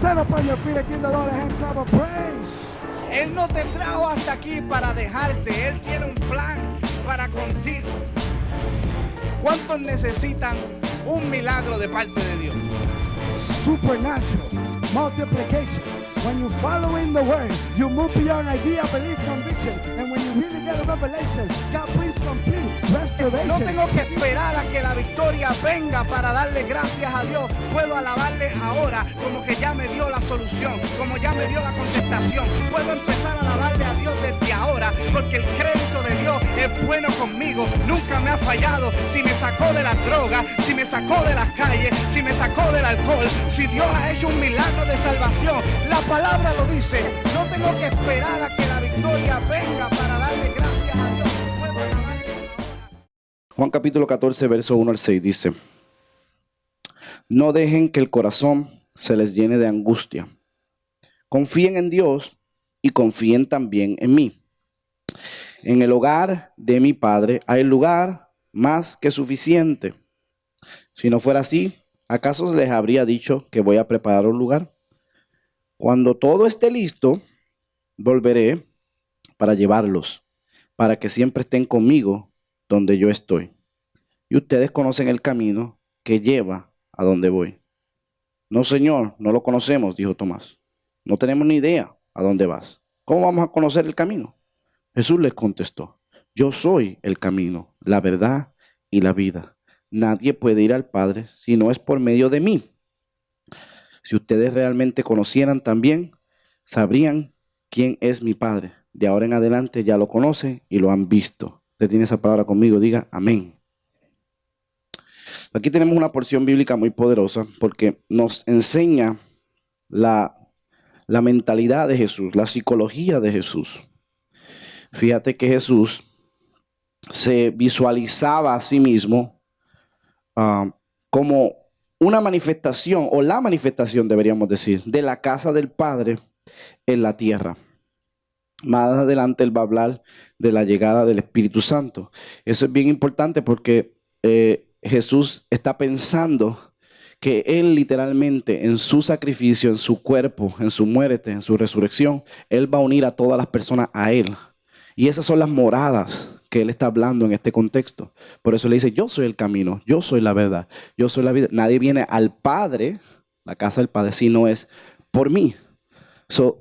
Stand up on your feet and give the Lord a hand clap of praise. Él no te trajo hasta aquí para dejarte. Él tiene un plan para contigo. ¿Cuántos necesitan un milagro de parte de Dios? Supernatural multiplication. When you're following the word, you move beyond idea, belief, conviction. And when you really get a revelation, God brings complete restoration. No tengo que esperar a que la victoria venga para darle gracias a Dios. Puedo alabarle ahora como que ya me dio la solución, como ya me dio la contestación. Puedo empezar a alabarle a Dios desde ahora, porque el crédito de Dios es bueno conmigo. Nunca me ha fallado. Si me sacó de la droga, si me sacó de las calles, si me sacó del alcohol, si Dios ha hecho un milagro de salvación, la palabra lo dice. No tengo que esperar a que la victoria venga para darle gracias a Dios. Puedo alabarle ahora. Juan capítulo 14, verso 1 al 6 dice: No dejen que el corazón se les llene de angustia. Confíen en Dios y confíen también en mí. En el hogar de mi Padre hay lugar más que suficiente. Si no fuera así, ¿acaso les habría dicho que voy a preparar un lugar? Cuando todo esté listo, volveré para llevarlos, para que siempre estén conmigo donde yo estoy. Y ustedes conocen el camino que lleva a donde voy. No, Señor, no lo conocemos, dijo Tomás. No tenemos ni idea a dónde vas. ¿Cómo vamos a conocer el camino? Jesús les contestó: Yo soy el camino, la verdad y la vida. Nadie puede ir al Padre si no es por medio de mí. Si ustedes realmente conocieran también, sabrían quién es mi Padre. De ahora en adelante ya lo conocen y lo han visto. Usted tiene esa palabra conmigo, diga amén. Aquí tenemos una porción bíblica muy poderosa porque nos enseña la mentalidad de Jesús, la psicología de Jesús. Fíjate que Jesús se visualizaba a sí mismo como una manifestación, o la manifestación deberíamos decir, de la casa del Padre en la tierra. Más adelante él va a hablar de la llegada del Espíritu Santo. Eso es bien importante porque Jesús está pensando que él literalmente en su sacrificio, en su cuerpo, en su muerte, en su resurrección, él va a unir a todas las personas a él. Y esas son las moradas que él está hablando en este contexto. Por eso le dice: yo soy el camino, yo soy la verdad, yo soy la vida. Nadie viene al Padre, la casa del Padre, si no es por mí.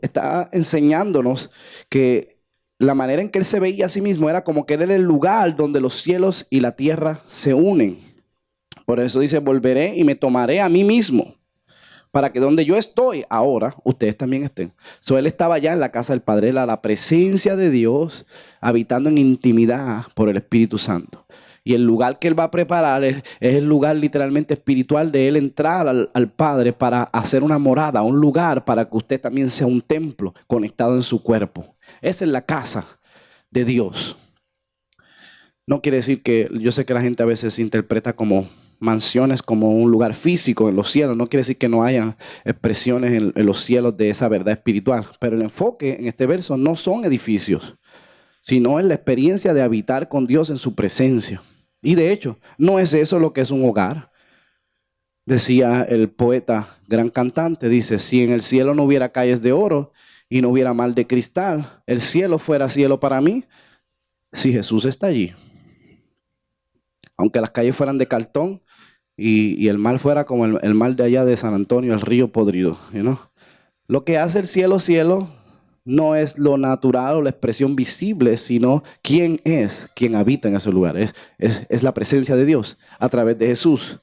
Está enseñándonos que la manera en que él se veía a sí mismo era como que él era el lugar donde los cielos y la tierra se unen. Por eso dice: volveré y me tomaré a mí mismo, para que donde yo estoy ahora, ustedes también estén. Él estaba ya en la casa del Padre, era la presencia de Dios, habitando en intimidad por el Espíritu Santo. Y el lugar que él va a preparar es el lugar literalmente espiritual de él entrar al Padre para hacer una morada, un lugar para que usted también sea un templo conectado en su cuerpo. Esa es la casa de Dios. No quiere decir que, yo sé que la gente a veces interpreta como mansiones como un lugar físico en los cielos. No quiere decir que no haya expresiones en los cielos de esa verdad espiritual. Pero el enfoque en este verso no son edificios, sino en la experiencia de habitar con Dios en su presencia. Y de hecho, no es eso lo que es un hogar. Decía el poeta, gran cantante, dice: si en el cielo no hubiera calles de oro y no hubiera mar de cristal, el cielo fuera cielo para mí si Jesús está allí. Aunque las calles fueran de cartón y el mar fuera como el mar de allá de San Antonio, el río podrido. Lo que hace el cielo, cielo, no es lo natural o la expresión visible, sino quién es quien habita en ese lugar. Es la presencia de Dios a través de Jesús.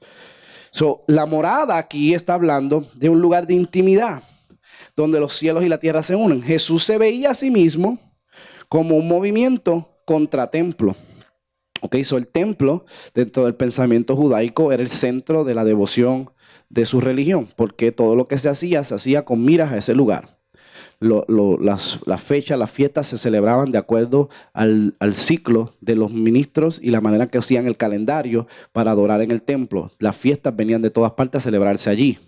La morada aquí está hablando de un lugar de intimidad, donde los cielos y la tierra se unen. Jesús se veía a sí mismo como un movimiento contratemplo. El templo, dentro del pensamiento judaico, era el centro de la devoción de su religión, porque todo lo que se hacía con miras a ese lugar. Las fechas, las fiestas se celebraban de acuerdo al ciclo de los ministros y la manera que hacían el calendario para adorar en el templo. Las fiestas venían de todas partes a celebrarse allí.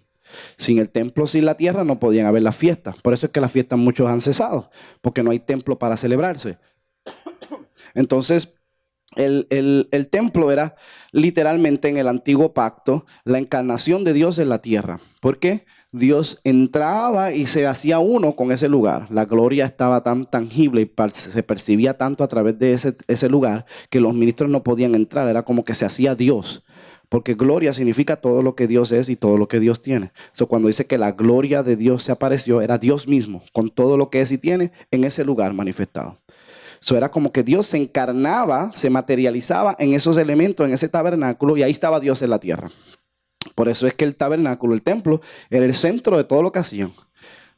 Sin el templo, sin la tierra, no podían haber las fiestas. Por eso es que las fiestas muchos han cesado, porque no hay templo para celebrarse. Entonces, el templo era literalmente en el antiguo pacto la encarnación de Dios en la tierra. ¿Por qué? Dios entraba y se hacía uno con ese lugar. La gloria estaba tan tangible y se percibía tanto a través de ese lugar que los ministros no podían entrar. Era como que se hacía Dios. Porque gloria significa todo lo que Dios es y todo lo que Dios tiene. Cuando dice que la gloria de Dios se apareció, era Dios mismo, con todo lo que es y tiene, en ese lugar manifestado. Era como que Dios se encarnaba, se materializaba en esos elementos, en ese tabernáculo, y ahí estaba Dios en la tierra. Por eso es que el tabernáculo, el templo, era el centro de todo lo que hacían.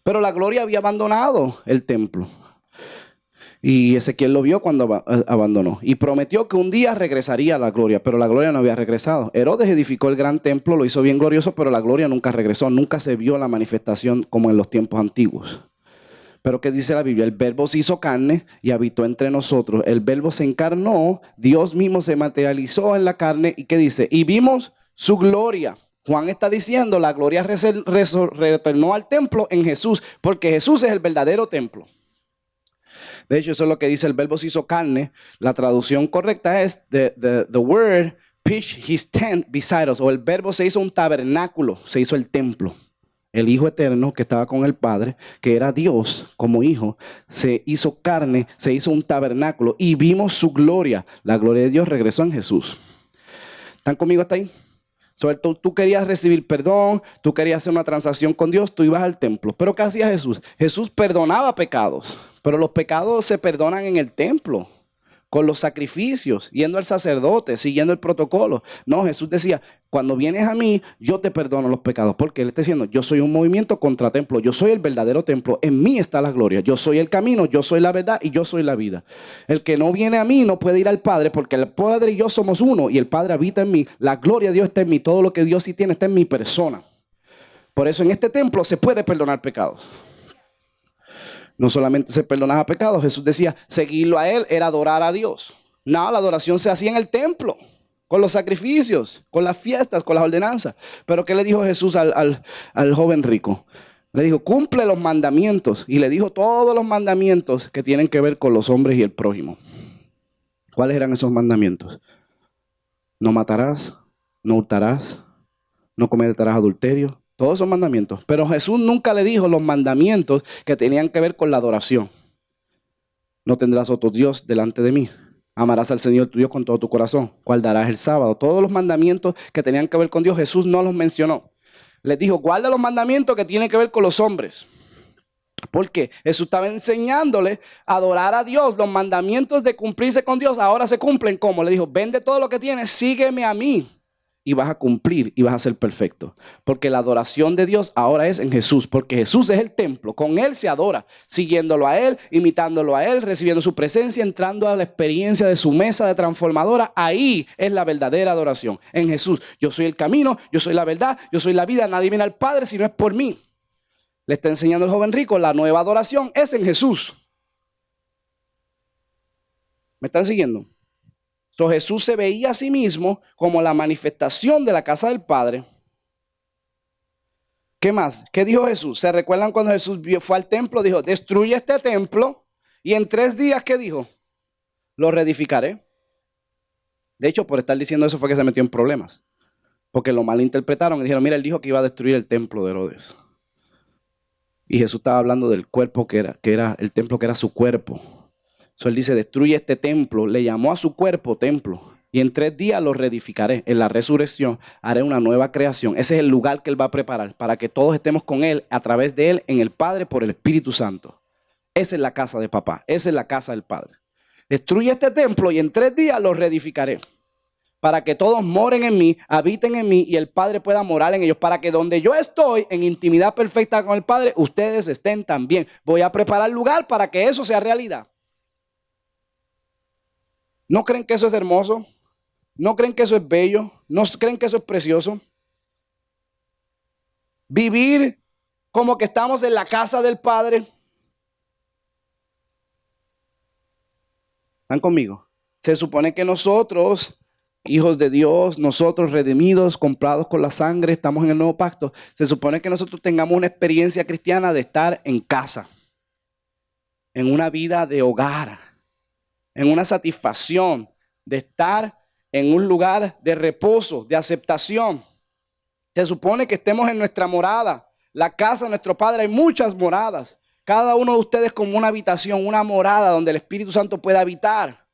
Pero la gloria había abandonado el templo. Y Ezequiel lo vio cuando abandonó. Y prometió que un día regresaría a la gloria, pero la gloria no había regresado. Herodes edificó el gran templo, lo hizo bien glorioso, pero la gloria nunca regresó. Nunca se vio la manifestación como en los tiempos antiguos. Pero ¿qué dice la Biblia? El verbo se hizo carne y habitó entre nosotros. El verbo se encarnó, Dios mismo se materializó en la carne. ¿Y qué dice? Y vimos su gloria. Juan está diciendo, la gloria retornó al templo en Jesús, porque Jesús es el verdadero templo. De hecho, eso es lo que dice, el verbo se hizo carne. La traducción correcta es, the word pitched his tent beside us, o el verbo se hizo un tabernáculo, se hizo el templo. El Hijo Eterno que estaba con el Padre, que era Dios como Hijo, se hizo carne, se hizo un tabernáculo y vimos su gloria. La gloria de Dios regresó en Jesús. ¿Están conmigo hasta ahí? Tú querías recibir perdón, tú querías hacer una transacción con Dios, tú ibas al templo. ¿Pero qué hacía Jesús? Jesús perdonaba pecados, pero los pecados se perdonan en el templo, con los sacrificios, yendo al sacerdote, siguiendo el protocolo. No, Jesús decía, cuando vienes a mí, yo te perdono los pecados. Porque Él está diciendo, yo soy un movimiento contra templo, yo soy el verdadero templo, en mí está la gloria. Yo soy el camino, yo soy la verdad y yo soy la vida. El que no viene a mí no puede ir al Padre, porque el Padre y yo somos uno y el Padre habita en mí. La gloria de Dios está en mí, todo lo que Dios sí tiene está en mi persona. Por eso en este templo se puede perdonar pecados. No solamente se perdonaba pecados, Jesús decía, seguirlo a Él era adorar a Dios. No, la adoración se hacía en el templo, con los sacrificios, con las fiestas, con las ordenanzas. Pero ¿qué le dijo Jesús al joven rico? Le dijo, cumple los mandamientos. Y le dijo todos los mandamientos que tienen que ver con los hombres y el prójimo. ¿Cuáles eran esos mandamientos? No matarás, no hurtarás, no cometerás adulterio. Todos esos mandamientos. Pero Jesús nunca le dijo los mandamientos que tenían que ver con la adoración. No tendrás otro Dios delante de mí. Amarás al Señor tu Dios con todo tu corazón. Guardarás el sábado. Todos los mandamientos que tenían que ver con Dios, Jesús no los mencionó. Les dijo, guarda los mandamientos que tienen que ver con los hombres. Porque Jesús estaba enseñándole a adorar a Dios. Los mandamientos de cumplirse con Dios ahora se cumplen. ¿Cómo? Le dijo, vende todo lo que tienes, sígueme a mí. Y vas a cumplir y vas a ser perfecto. Porque la adoración de Dios ahora es en Jesús. Porque Jesús es el templo. Con Él se adora. Siguiéndolo a Él, imitándolo a Él, recibiendo su presencia, entrando a la experiencia de su mesa de transformadora. Ahí es la verdadera adoración. En Jesús. Yo soy el camino, yo soy la verdad, yo soy la vida. Nadie viene al Padre si no es por mí. Le está enseñando el joven rico. La nueva adoración es en Jesús. ¿Me están siguiendo? Jesús se veía a sí mismo como la manifestación de la casa del Padre. ¿Qué más? ¿Qué dijo Jesús? ¿Se recuerdan cuando Jesús fue al templo? Dijo, destruye este templo y en 3 días, ¿qué dijo? Lo reedificaré. De hecho, por estar diciendo eso fue que se metió en problemas. Porque lo malinterpretaron y dijeron, mira, él dijo que iba a destruir el templo de Herodes. Y Jesús estaba hablando del cuerpo que era el templo que era su cuerpo. Él dice, destruye este templo. Le llamó a su cuerpo templo. Y en 3 días lo reedificaré. En la resurrección haré una nueva creación. Ese es el lugar que Él va a preparar para que todos estemos con Él, a través de Él, en el Padre, por el Espíritu Santo. Esa es la casa de papá. Esa es la casa del Padre. Destruye este templo y en 3 días lo reedificaré. Para que todos moren en mí, habiten en mí y el Padre pueda morar en ellos. Para que donde yo estoy, en intimidad perfecta con el Padre, ustedes estén también. Voy a preparar lugar para que eso sea realidad. ¿No creen que eso es hermoso? ¿No creen que eso es bello? ¿No creen que eso es precioso? Vivir como que estamos en la casa del Padre. ¿Están conmigo? Se supone que nosotros, hijos de Dios, nosotros redimidos, comprados con la sangre, estamos en el nuevo pacto. Se supone que nosotros tengamos una experiencia cristiana de estar en casa, en una vida de hogar, en una satisfacción de estar en un lugar de reposo, de aceptación. Se supone que estemos en nuestra morada, la casa de nuestro Padre hay muchas moradas. Cada uno de ustedes como una habitación, una morada donde el Espíritu Santo pueda habitar.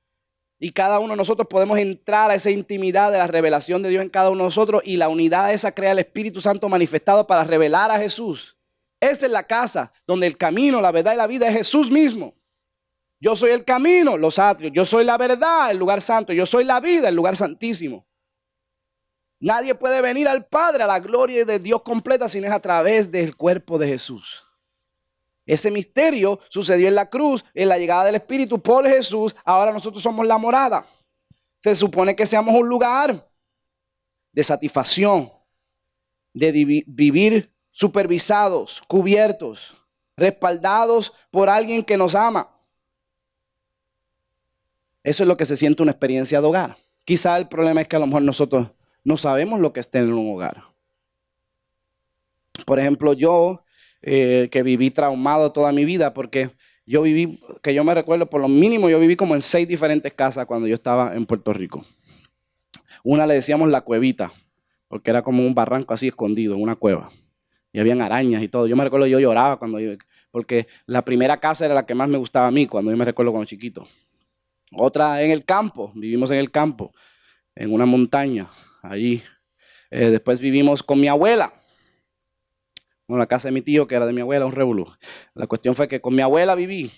Y cada uno de nosotros podemos entrar a esa intimidad de la revelación de Dios en cada uno de nosotros. Y la unidad esa crea el Espíritu Santo manifestado para revelar a Jesús. Esa es la casa donde el camino, la verdad y la vida es Jesús mismo. Yo soy el camino, los atrios. Yo soy la verdad, el lugar santo. Yo soy la vida, el lugar santísimo. Nadie puede venir al Padre, a la gloria de Dios completa, si no es a través del cuerpo de Jesús. Ese misterio sucedió en la cruz, en la llegada del Espíritu por Jesús. Ahora nosotros somos la morada. Se supone que seamos un lugar de satisfacción, de vivir supervisados, cubiertos, respaldados por alguien que nos ama. Eso es lo que se siente una experiencia de hogar. Quizá el problema es que a lo mejor nosotros no sabemos lo que es tener un hogar. Por ejemplo, yo que viví traumado toda mi vida porque yo viví, que yo me recuerdo por lo mínimo, yo viví como en 6 diferentes casas cuando yo estaba en Puerto Rico. Una le decíamos la cuevita, porque era como un barranco así escondido, en una cueva. Y habían arañas y todo. Yo me recuerdo, yo lloraba porque la primera casa era la que más me gustaba a mí, cuando yo me recuerdo cuando chiquito. Otra en el campo, vivimos en el campo, en una montaña, allí. Después vivimos con mi abuela. En la casa de mi tío, que era de mi abuela, un revolú. La cuestión fue que con mi abuela viví.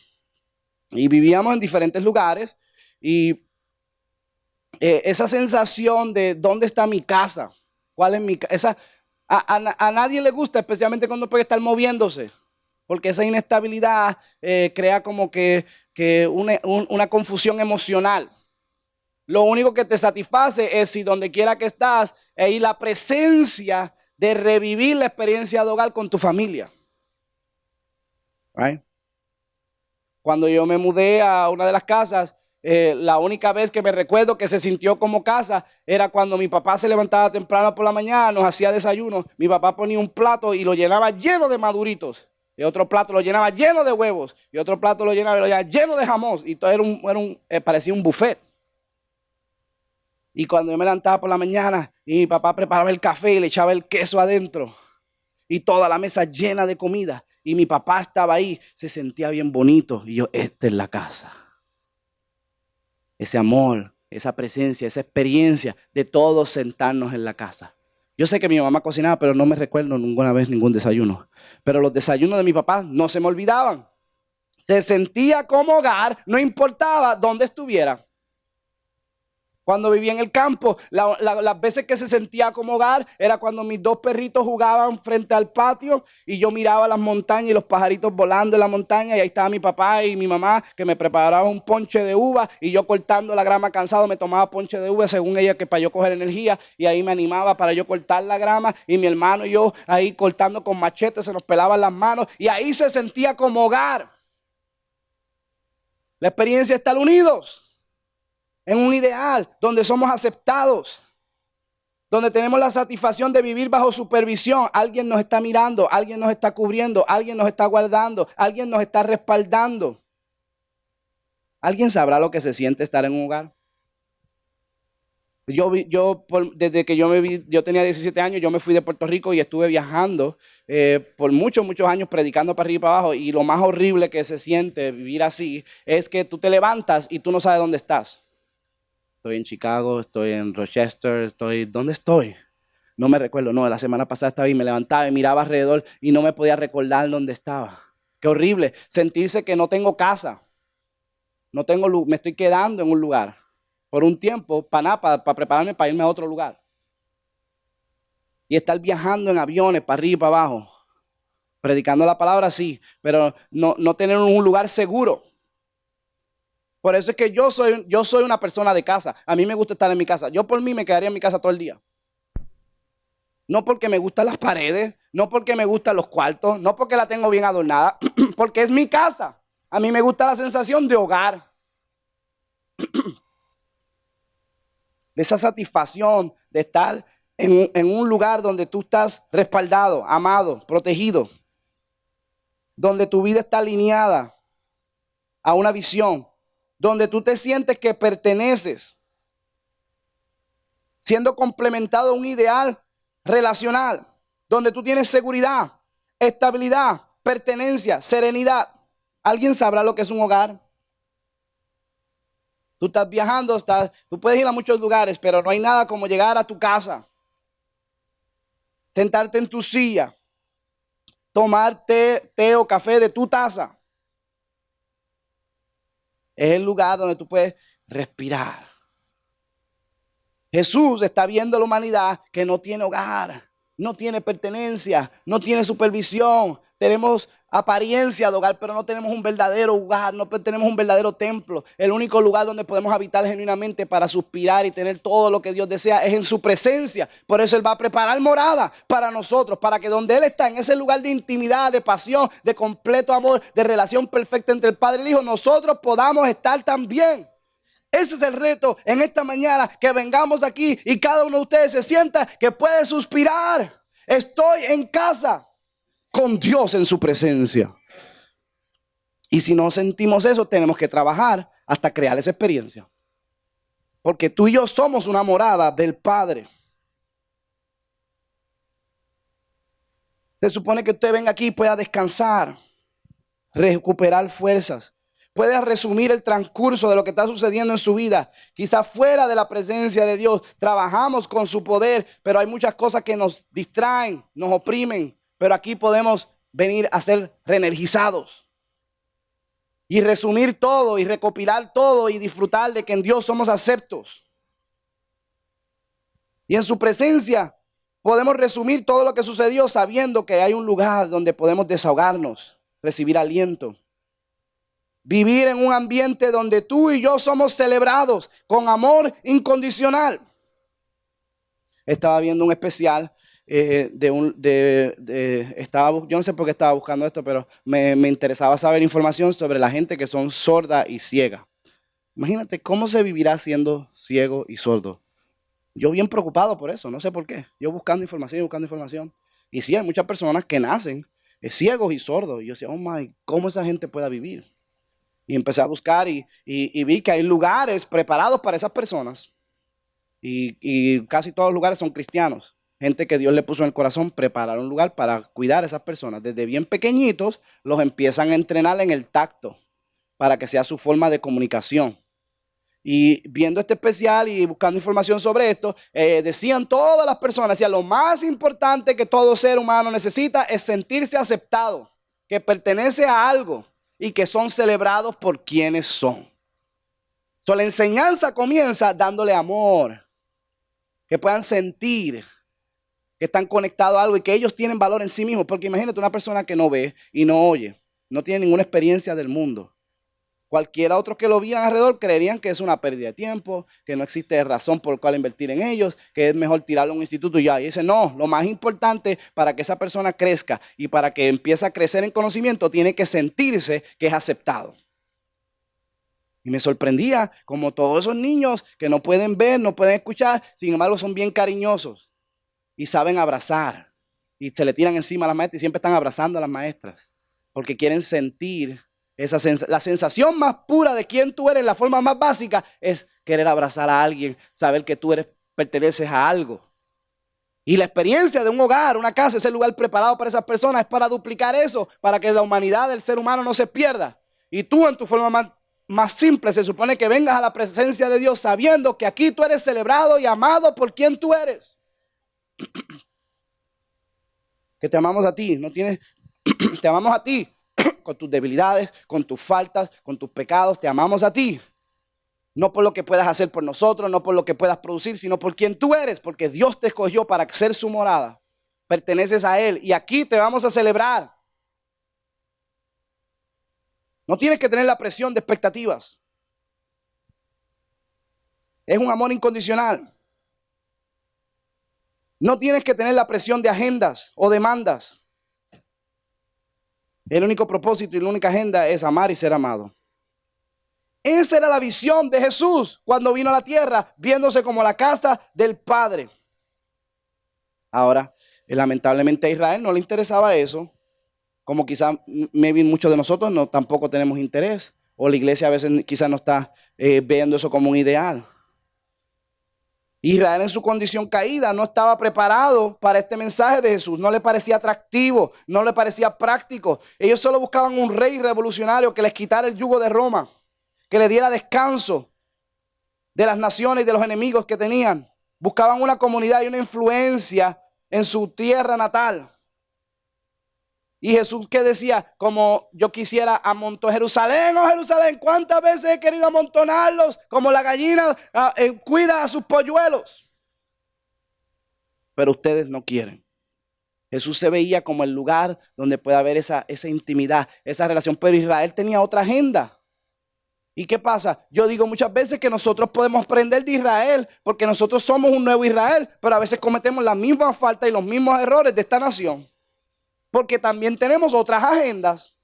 Y vivíamos en diferentes lugares. Y esa sensación de dónde está mi casa, cuál es mi casa, a nadie le gusta, especialmente cuando puede estar moviéndose. Porque esa inestabilidad crea como que una confusión emocional. Lo único que te satisface es si donde quiera que estás, ahí la presencia de revivir la experiencia de hogar con tu familia. Right? Cuando yo me mudé a una de las casas, la única vez que me recuerdo que se sintió como casa era cuando mi papá se levantaba temprano por la mañana, nos hacía desayuno. Mi papá ponía un plato y lo llenaba lleno de maduritos. Y otro plato lo llenaba lleno de huevos. Y otro plato lo llenaba lleno de jamón. Y todo parecía un buffet. Y cuando yo me levantaba por la mañana y mi papá preparaba el café y le echaba el queso adentro y toda la mesa llena de comida y mi papá estaba ahí, se sentía bien bonito y yo, esta es la casa. Ese amor, esa presencia, esa experiencia de todos sentarnos en la casa. Yo sé que mi mamá cocinaba, pero no me recuerdo ninguna vez ningún desayuno. Pero los desayunos de mi papá no se me olvidaban. Se sentía como hogar, no importaba dónde estuviera. Cuando vivía en el campo, las veces que se sentía como hogar era cuando mis 2 perritos jugaban frente al patio y yo miraba las montañas y los pajaritos volando en la montaña y ahí estaba mi papá y mi mamá que me preparaban un ponche de uva y yo cortando la grama cansado me tomaba ponche de uva según ella que para yo coger energía y ahí me animaba para yo cortar la grama y mi hermano y yo ahí cortando con machete se nos pelaban las manos y ahí se sentía como hogar. La experiencia es estar unidos. En un ideal donde somos aceptados, donde tenemos la satisfacción de vivir bajo supervisión. Alguien nos está mirando, alguien nos está cubriendo, alguien nos está guardando, alguien nos está respaldando. ¿Alguien sabrá lo que se siente estar en un hogar? Desde que yo tenía 17 años, yo me fui de Puerto Rico y estuve viajando por muchos años predicando para arriba y para abajo. Y lo más horrible que se siente vivir así es que tú te levantas y tú no sabes dónde estás. Estoy en Chicago, estoy en Rochester, ¿dónde estoy? No me recuerdo, no, la semana pasada estaba ahí, me levantaba y miraba alrededor y no me podía recordar dónde estaba. Qué horrible, sentirse que no tengo casa, me estoy quedando en un lugar por un tiempo para prepararme para irme a otro lugar. Y estar viajando en aviones para arriba y para abajo, predicando la palabra sí, pero no tener un lugar seguro. Por eso es que yo soy una persona de casa. A mí me gusta estar en mi casa. Yo por mí me quedaría en mi casa todo el día. No porque me gustan las paredes, no porque me gustan los cuartos, no porque la tengo bien adornada, porque es mi casa. A mí me gusta la sensación de hogar. De esa satisfacción de estar en un lugar donde tú estás respaldado, amado, protegido. Donde tu vida está alineada a una visión. Donde tú te sientes que perteneces, siendo complementado a un ideal relacional, donde tú tienes seguridad, estabilidad, pertenencia, serenidad. ¿Alguien sabrá lo que es un hogar? Tú estás viajando, tú puedes ir a muchos lugares, pero no hay nada como llegar a tu casa, sentarte en tu silla, tomar té o café de tu taza. Es el lugar donde tú puedes respirar. Jesús está viendo a la humanidad que no tiene hogar, no tiene pertenencia, no tiene supervisión. Tenemos apariencia de hogar, pero no tenemos un verdadero hogar, no tenemos un verdadero templo. El único lugar donde podemos habitar genuinamente para suspirar y tener todo lo que Dios desea es en su presencia. Por eso Él va a preparar morada para nosotros, para que donde Él está, en ese lugar de intimidad, de pasión, de completo amor, de relación perfecta entre el Padre y el Hijo, nosotros podamos estar también. Ese es el reto en esta mañana, que vengamos aquí y cada uno de ustedes se sienta que puede suspirar. Estoy en casa con Dios en su presencia. Y si no sentimos eso, tenemos que trabajar hasta crear esa experiencia. Porque tú y yo somos una morada del Padre. Se supone que usted venga aquí y pueda descansar, recuperar fuerzas. Puede resumir el transcurso de lo que está sucediendo en su vida. Quizás fuera de la presencia de Dios. Trabajamos con su poder, pero hay muchas cosas que nos distraen, nos oprimen. Pero aquí podemos venir a ser reenergizados. Y resumir todo y recopilar todo y disfrutar de que en Dios somos aceptos. Y en su presencia podemos resumir todo lo que sucedió sabiendo que hay un lugar donde podemos desahogarnos, recibir aliento. Vivir en un ambiente donde tú y yo somos celebrados con amor incondicional. Estaba viendo un especial yo no sé por qué estaba buscando esto, pero me interesaba saber información sobre la gente que son sorda y ciega. Imagínate cómo se vivirá siendo ciego y sordo. Yo bien preocupado por eso, no sé por qué. Yo buscando información. Y sí, hay muchas personas que nacen ciegos y sordos. Y yo decía, oh my, ¿cómo esa gente pueda vivir? Y empecé a buscar y vi que hay lugares preparados para esas personas. Y casi todos los lugares son cristianos. Gente que Dios le puso en el corazón preparar un lugar para cuidar a esas personas. Desde bien pequeñitos los empiezan a entrenar en el tacto para que sea su forma de comunicación. Y viendo este especial y buscando información sobre esto, decían todas las personas, decían, lo más importante que todo ser humano necesita es sentirse aceptado, que pertenece a algo y que son celebrados por quienes son. La enseñanza comienza dándole amor, que puedan sentir que están conectados a algo y que ellos tienen valor en sí mismos. Porque imagínate una persona que no ve y no oye, no tiene ninguna experiencia del mundo. Cualquiera otro que lo vieran alrededor creerían que es una pérdida de tiempo, que no existe razón por la cual invertir en ellos, que es mejor tirarlo a un instituto y ya. Y dice, no, lo más importante para que esa persona crezca y para que empiece a crecer en conocimiento, tiene que sentirse que es aceptado. Y me sorprendía como todos esos niños que no pueden ver, no pueden escuchar, sin embargo son bien cariñosos y saben abrazar. Y se le tiran encima a las maestras y siempre están abrazando a las maestras, porque quieren sentir la sensación más pura de quién tú eres, la forma más básica, es querer abrazar a alguien, saber que tú perteneces a algo. Y la experiencia de un hogar, una casa, ese lugar preparado para esas personas es para duplicar eso, para que la humanidad del ser humano no se pierda. Y tú en tu forma más simple se supone que vengas a la presencia de Dios sabiendo que aquí tú eres celebrado y amado por quien tú eres. Que te amamos a ti, te amamos a ti. Con tus debilidades, con tus faltas, con tus pecados, te amamos a ti. No por lo que puedas hacer por nosotros, no por lo que puedas producir, sino por quien tú eres, porque Dios te escogió para ser su morada. Perteneces a Él y aquí te vamos a celebrar. No tienes que tener la presión de expectativas. Es un amor incondicional. No tienes que tener la presión de agendas o demandas. El único propósito y la única agenda es amar y ser amado. Esa era la visión de Jesús cuando vino a la tierra, viéndose como la casa del Padre. Ahora, lamentablemente a Israel no le interesaba eso, como quizás muchos de nosotros tampoco tenemos interés, o la iglesia a veces quizás no está viendo eso como un ideal. Israel en su condición caída no estaba preparado para este mensaje de Jesús. No le parecía atractivo, no le parecía práctico. Ellos solo buscaban un rey revolucionario que les quitara el yugo de Roma, que les diera descanso de las naciones y de los enemigos que tenían. Buscaban una comunidad y una influencia en su tierra natal. Y Jesús, que decía, como yo quisiera amontonar Jerusalén, oh Jerusalén, ¿cuántas veces he querido amontonarlos? Como la gallina cuida a sus polluelos. Pero ustedes no quieren. Jesús se veía como el lugar donde puede haber esa intimidad, esa relación. Pero Israel tenía otra agenda. ¿Y qué pasa? Yo digo muchas veces que nosotros podemos aprender de Israel, porque nosotros somos un nuevo Israel, pero a veces cometemos las mismas faltas y los mismos errores de esta nación. Porque también tenemos otras agendas.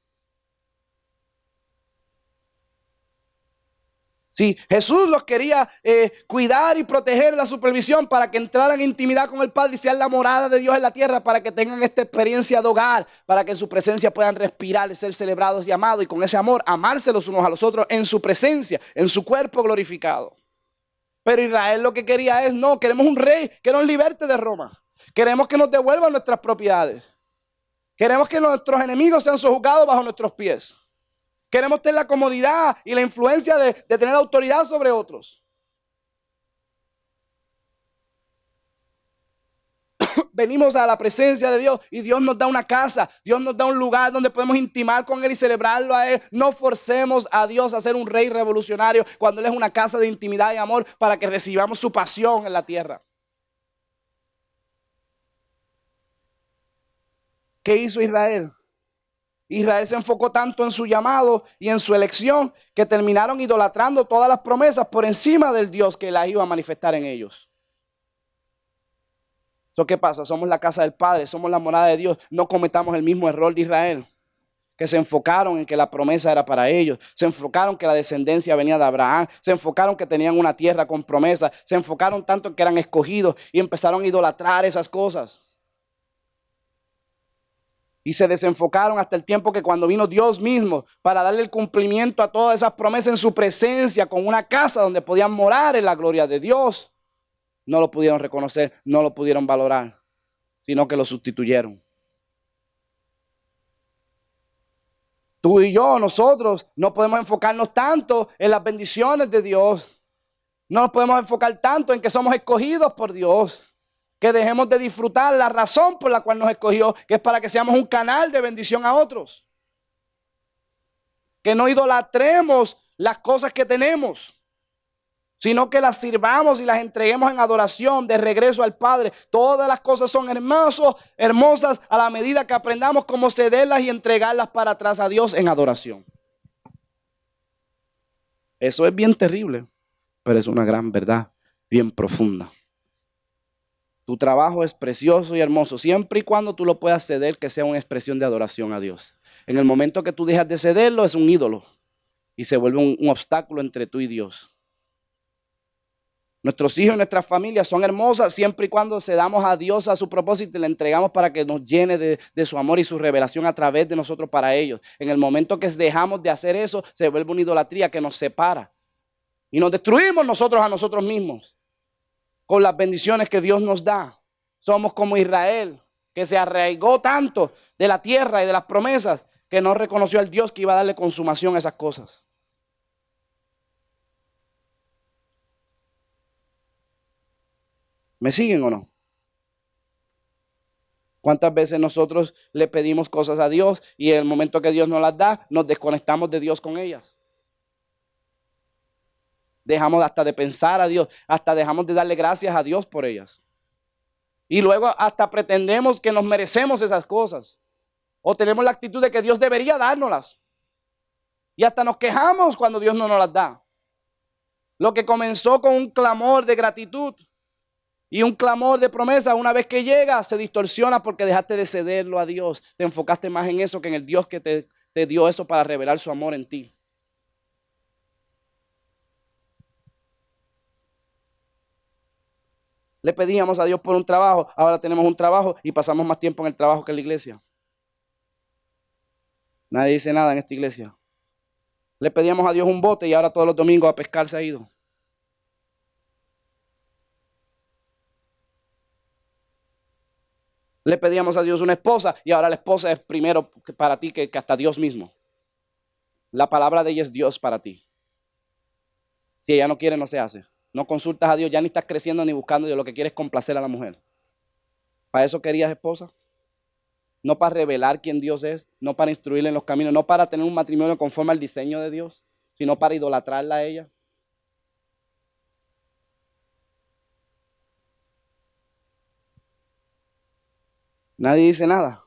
Sí, Jesús los quería cuidar y proteger la supervisión para que entraran en intimidad con el Padre y sean la morada de Dios en la tierra, para que tengan esta experiencia de hogar, para que en su presencia puedan respirar y ser celebrados y amados, y con ese amor amarse los unos a los otros en su presencia, en su cuerpo glorificado. Pero Israel lo que quería es, no, queremos un rey que nos liberte de Roma. Queremos que nos devuelvan nuestras propiedades. Queremos que nuestros enemigos sean sojuzgados bajo nuestros pies. Queremos tener la comodidad y la influencia de tener autoridad sobre otros. Venimos a la presencia de Dios y Dios nos da una casa, Dios nos da un lugar donde podemos intimar con Él y celebrarlo a Él. No forcemos a Dios a ser un rey revolucionario cuando Él es una casa de intimidad y amor para que recibamos su pasión en la tierra. ¿Qué hizo Israel? Israel se enfocó tanto en su llamado y en su elección que terminaron idolatrando todas las promesas por encima del Dios que las iba a manifestar en ellos. ¿Qué pasa? Somos la casa del Padre, somos la morada de Dios. No cometamos el mismo error de Israel, que se enfocaron en que la promesa era para ellos. Se enfocaron que la descendencia venía de Abraham. Se enfocaron que tenían una tierra con promesa. Se enfocaron tanto en que eran escogidos y empezaron a idolatrar esas cosas. Y se desenfocaron hasta el tiempo que cuando vino Dios mismo para darle el cumplimiento a todas esas promesas en su presencia, con una casa donde podían morar en la gloria de Dios, no lo pudieron reconocer, no lo pudieron valorar, sino que lo sustituyeron. Tú y yo, nosotros, no podemos enfocarnos tanto en las bendiciones de Dios. No nos podemos enfocar tanto en que somos escogidos por Dios, que dejemos de disfrutar la razón por la cual nos escogió, que es para que seamos un canal de bendición a otros. Que no idolatremos las cosas que tenemos, sino que las sirvamos y las entreguemos en adoración de regreso al Padre. Todas las cosas son hermosas a la medida que aprendamos cómo cederlas y entregarlas para atrás a Dios en adoración. Eso es bien terrible, pero es una gran verdad, bien profunda. Tu trabajo es precioso y hermoso, siempre y cuando tú lo puedas ceder, que sea una expresión de adoración a Dios. En el momento que tú dejas de cederlo, es un ídolo y se vuelve un obstáculo entre tú y Dios. Nuestros hijos y nuestras familias son hermosas siempre y cuando cedamos a Dios a su propósito y le entregamos para que nos llene de su amor y su revelación a través de nosotros para ellos. En el momento que dejamos de hacer eso, se vuelve una idolatría que nos separa y nos destruimos nosotros a nosotros mismos con las bendiciones que Dios nos da. Somos como Israel, que se arraigó tanto de la tierra y de las promesas que no reconoció al Dios que iba a darle consumación a esas cosas. ¿Me siguen o no? ¿Cuántas veces nosotros le pedimos cosas a Dios y en el momento que Dios nos las da, nos desconectamos de Dios con ellas? Dejamos hasta de pensar a Dios, hasta dejamos de darle gracias a Dios por ellas. Y luego hasta pretendemos que nos merecemos esas cosas. O tenemos la actitud de que Dios debería dárnoslas. Y hasta nos quejamos cuando Dios no nos las da. Lo que comenzó con un clamor de gratitud y un clamor de promesa, una vez que llega, se distorsiona porque dejaste de cederlo a Dios. Te enfocaste más en eso que en el Dios que te dio eso para revelar su amor en ti. Le pedíamos a Dios por un trabajo, ahora tenemos un trabajo y pasamos más tiempo en el trabajo que en la iglesia. Nadie dice nada en esta iglesia. Le pedíamos a Dios un bote y ahora todos los domingos a pescar se ha ido. Le pedíamos a Dios una esposa y ahora la esposa es primero para ti que hasta Dios mismo. La palabra de ella es Dios para ti. Si ella no quiere, no se hace. No consultas a Dios, ya ni estás creciendo ni buscando Dios. Lo que quieres es complacer a la mujer. ¿Para eso querías esposa? No para revelar quién Dios es, no para instruirle en los caminos, no para tener un matrimonio conforme al diseño de Dios, sino para idolatrarla a ella. Nadie dice nada.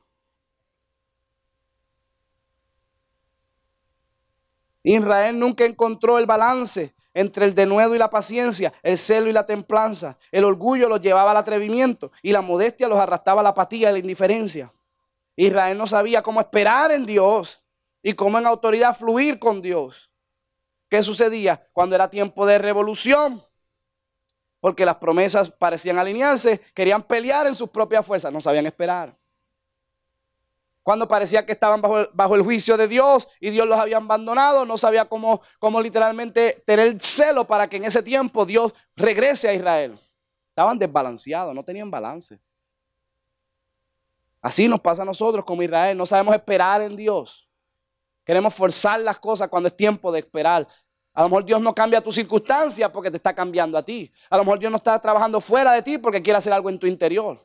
Israel nunca encontró el balance entre el denuedo y la paciencia, el celo y la templanza. El orgullo los llevaba al atrevimiento y la modestia los arrastraba a la apatía y la indiferencia. Israel no sabía cómo esperar en Dios y cómo en autoridad fluir con Dios. ¿Qué sucedía? Cuando era tiempo de revolución, porque las promesas parecían alinearse, querían pelear en sus propias fuerzas, no sabían esperar. Cuando parecía que estaban bajo el juicio de Dios y Dios los había abandonado, no sabía cómo literalmente tener celo para que en ese tiempo Dios regrese a Israel. Estaban desbalanceados, no tenían balance. Así nos pasa a nosotros como Israel, no sabemos esperar en Dios. Queremos forzar las cosas cuando es tiempo de esperar. A lo mejor Dios no cambia tu circunstancia porque te está cambiando a ti. A lo mejor Dios no está trabajando fuera de ti porque quiere hacer algo en tu interior.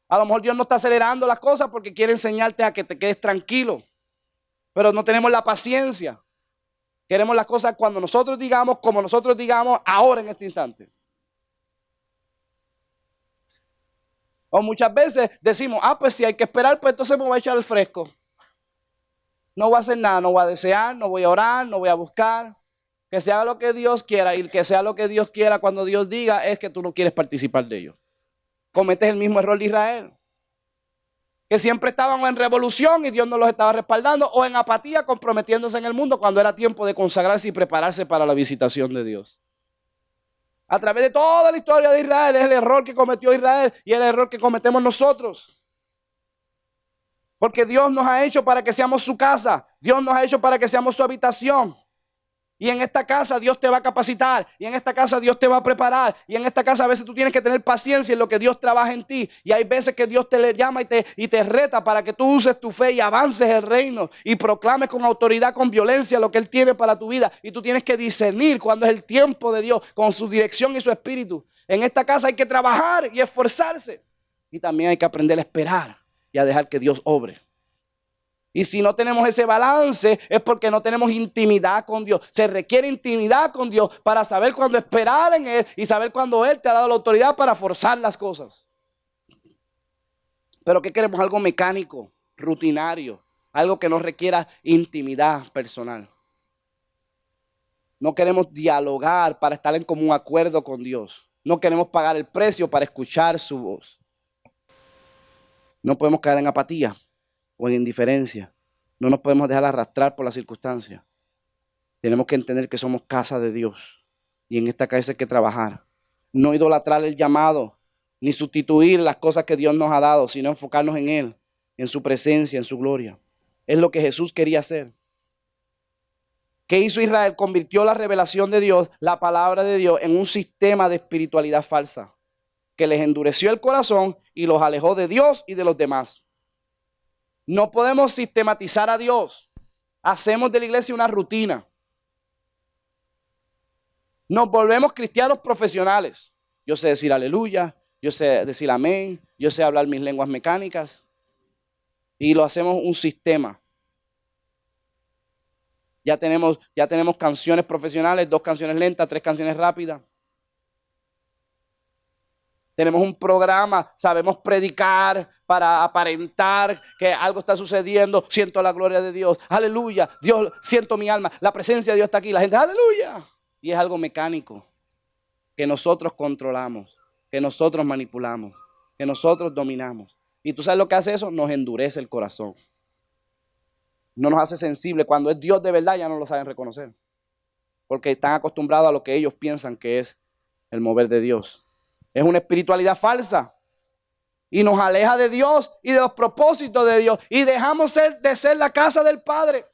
A lo mejor Dios no está acelerando las cosas porque quiere enseñarte a que te quedes tranquilo. Pero no tenemos la paciencia. Queremos las cosas cuando nosotros digamos, como nosotros digamos, ahora en este instante. O muchas veces decimos, pues si hay que esperar, pues entonces me voy a echar el fresco. No voy a hacer nada, no voy a desear, no voy a orar, no voy a buscar. Que sea lo que Dios quiera y que sea lo que Dios quiera cuando Dios diga es que tú no quieres participar de ello. Cometes el mismo error de Israel. Que siempre estaban en revolución y Dios no los estaba respaldando o en apatía comprometiéndose en el mundo cuando era tiempo de consagrarse y prepararse para la visitación de Dios. A través de toda la historia de Israel es el error que cometió Israel y el error que cometemos nosotros. Porque Dios nos ha hecho para que seamos su casa. Dios nos ha hecho para que seamos su habitación. Y en esta casa Dios te va a capacitar. Y en esta casa Dios te va a preparar. Y en esta casa a veces tú tienes que tener paciencia en lo que Dios trabaja en ti. Y hay veces que Dios te llama y te reta para que tú uses tu fe y avances el reino. Y proclames con autoridad, con violencia lo que Él tiene para tu vida. Y tú tienes que discernir cuando es el tiempo de Dios con su dirección y su espíritu. En esta casa hay que trabajar y esforzarse. Y también hay que aprender a esperar y a dejar que Dios obre. Y si no tenemos ese balance es porque no tenemos intimidad con Dios. Se requiere intimidad con Dios para saber cuándo esperar en Él y saber cuándo Él te ha dado la autoridad para forzar las cosas. Pero ¿qué queremos? Algo mecánico, rutinario, algo que no requiera intimidad personal. No queremos dialogar para estar en común acuerdo con Dios. No queremos pagar el precio para escuchar su voz. No podemos caer en apatía o en indiferencia. No nos podemos dejar arrastrar por las circunstancias. Tenemos que entender que somos casa de Dios y en esta casa hay que trabajar. No idolatrar el llamado, ni sustituir las cosas que Dios nos ha dado, sino enfocarnos en Él, en su presencia, en su gloria. Es lo que Jesús quería hacer. ¿Qué hizo Israel? Convirtió la revelación de Dios, la palabra de Dios, en un sistema de espiritualidad falsa que les endureció el corazón y los alejó de Dios y de los demás. No podemos sistematizar a Dios. Hacemos de la iglesia una rutina. Nos volvemos cristianos profesionales. Yo sé decir aleluya, yo sé decir amén, yo sé hablar mis lenguas mecánicas. Y lo hacemos un sistema. Ya tenemos canciones profesionales, 2 canciones lentas, 3 canciones rápidas. Tenemos un programa, sabemos predicar para aparentar que algo está sucediendo. Siento la gloria de Dios. Aleluya. Dios, siento mi alma. La presencia de Dios está aquí. La gente, aleluya. Y es algo mecánico que nosotros controlamos, que nosotros manipulamos, que nosotros dominamos. Y tú sabes lo que hace eso, nos endurece el corazón. No nos hace sensible. Cuando es Dios de verdad ya no lo saben reconocer. Porque están acostumbrados a lo que ellos piensan que es el mover de Dios. Es una espiritualidad falsa. Y nos aleja de Dios y de los propósitos de Dios. Y dejamos de ser la casa del Padre.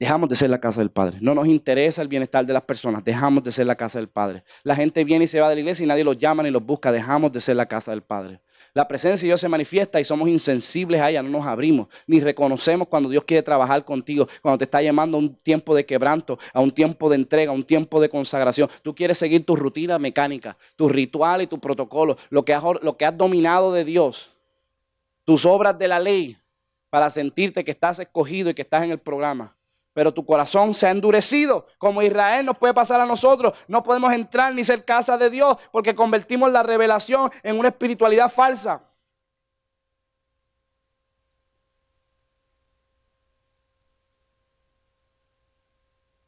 Dejamos de ser la casa del Padre. No nos interesa el bienestar de las personas. Dejamos de ser la casa del Padre. La gente viene y se va de la iglesia y nadie los llama ni los busca. Dejamos de ser la casa del Padre. La presencia de Dios se manifiesta y somos insensibles a ella, no nos abrimos, ni reconocemos cuando Dios quiere trabajar contigo, cuando te está llamando a un tiempo de quebranto, a un tiempo de entrega, a un tiempo de consagración. Tú quieres seguir tu rutina mecánica, tu ritual y tu protocolo, lo que has dominado de Dios, tus obras de la ley, para sentirte que estás escogido y que estás en el programa. Pero tu corazón se ha endurecido, como Israel nos puede pasar a nosotros. No podemos entrar ni ser casa de Dios porque convertimos la revelación en una espiritualidad falsa.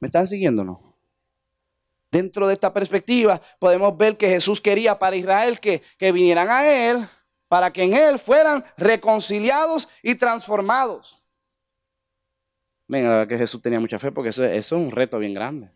¿Me están siguiendo o no? Dentro de esta perspectiva podemos ver que Jesús quería para Israel que vinieran a Él para que en Él fueran reconciliados y transformados. Venga, la verdad que Jesús tenía mucha fe porque eso es un reto bien grande.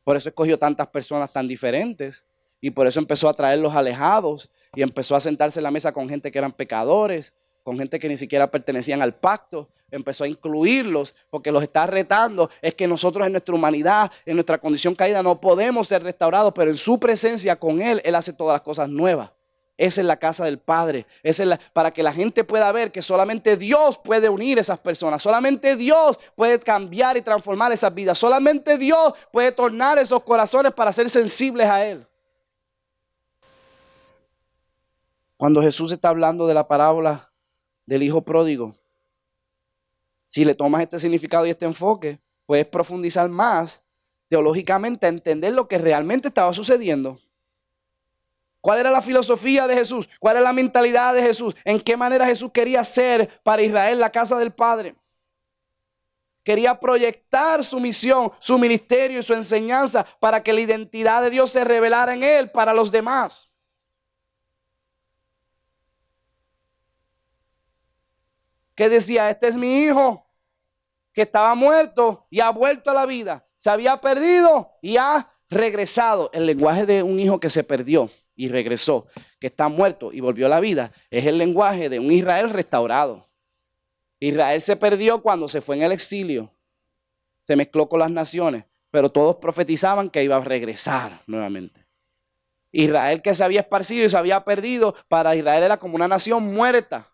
Por eso escogió tantas personas tan diferentes y por eso empezó a traerlos alejados y empezó a sentarse en la mesa con gente que eran pecadores, con gente que ni siquiera pertenecían al pacto. Empezó a incluirlos porque los está retando. Es que nosotros en nuestra humanidad, en nuestra condición caída, no podemos ser restaurados, pero en su presencia con Él, Él hace todas las cosas nuevas. Esa es la casa del Padre. Para que la gente pueda ver que solamente Dios puede unir esas personas. Solamente Dios puede cambiar y transformar esas vidas. Solamente Dios puede tornar esos corazones para ser sensibles a Él. Cuando Jesús está hablando de la parábola del hijo pródigo, si le tomas este significado y este enfoque, puedes profundizar más teológicamente a entender lo que realmente estaba sucediendo. ¿Cuál era la filosofía de Jesús? ¿Cuál era la mentalidad de Jesús? ¿En qué manera Jesús quería ser para Israel la casa del Padre? Quería proyectar su misión, su ministerio y su enseñanza para que la identidad de Dios se revelara en Él para los demás. ¿Qué decía? Este es mi hijo que estaba muerto y ha vuelto a la vida. Se había perdido y ha regresado. El lenguaje de un hijo que se perdió y regresó, que está muerto y volvió a la vida, es el lenguaje de un Israel restaurado. Israel se perdió cuando se fue en el exilio, se mezcló con las naciones, pero todos profetizaban que iba a regresar nuevamente. Israel que se había esparcido y se había perdido, para Israel era como una nación muerta.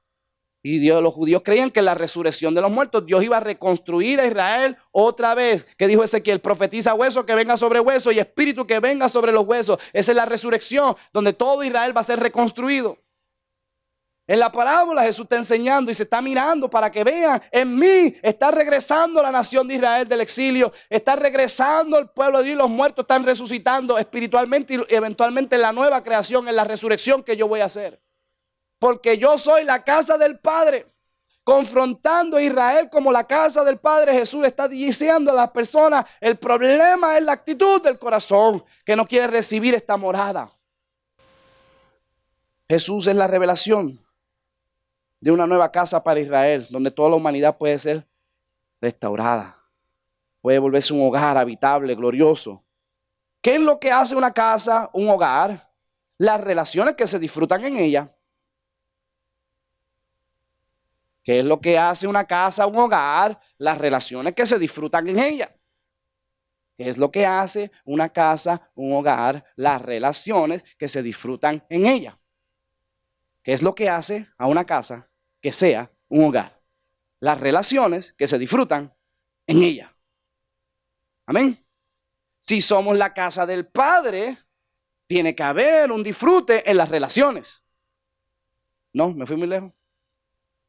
Y los judíos creían que en la resurrección de los muertos Dios iba a reconstruir a Israel otra vez. ¿Qué dijo Ezequiel? Profetiza hueso que venga sobre hueso y espíritu que venga sobre los huesos. Esa es la resurrección donde todo Israel va a ser reconstruido. En la parábola Jesús está enseñando y se está mirando para que vean, en mí está regresando la nación de Israel del exilio, está regresando el pueblo de Dios, los muertos están resucitando espiritualmente y eventualmente en la nueva creación, en la resurrección que yo voy a hacer. Porque yo soy la casa del Padre. Confrontando a Israel como la casa del Padre, Jesús está diciendo a las personas, el problema es la actitud del corazón que no quiere recibir esta morada. Jesús es la revelación de una nueva casa para Israel, donde toda la humanidad puede ser restaurada. Puede volverse un hogar habitable, glorioso. ¿Qué es lo que hace una casa, un hogar? Las relaciones que se disfrutan en ella. ¿Qué es lo que hace una casa, un hogar? Las relaciones que se disfrutan en ella. ¿Qué es lo que hace una casa, un hogar? Las relaciones que se disfrutan en ella. ¿Qué es lo que hace a una casa que sea un hogar? Las relaciones que se disfrutan en ella. Amén. Si somos la casa del Padre, tiene que haber un disfrute en las relaciones. No, me fui muy lejos.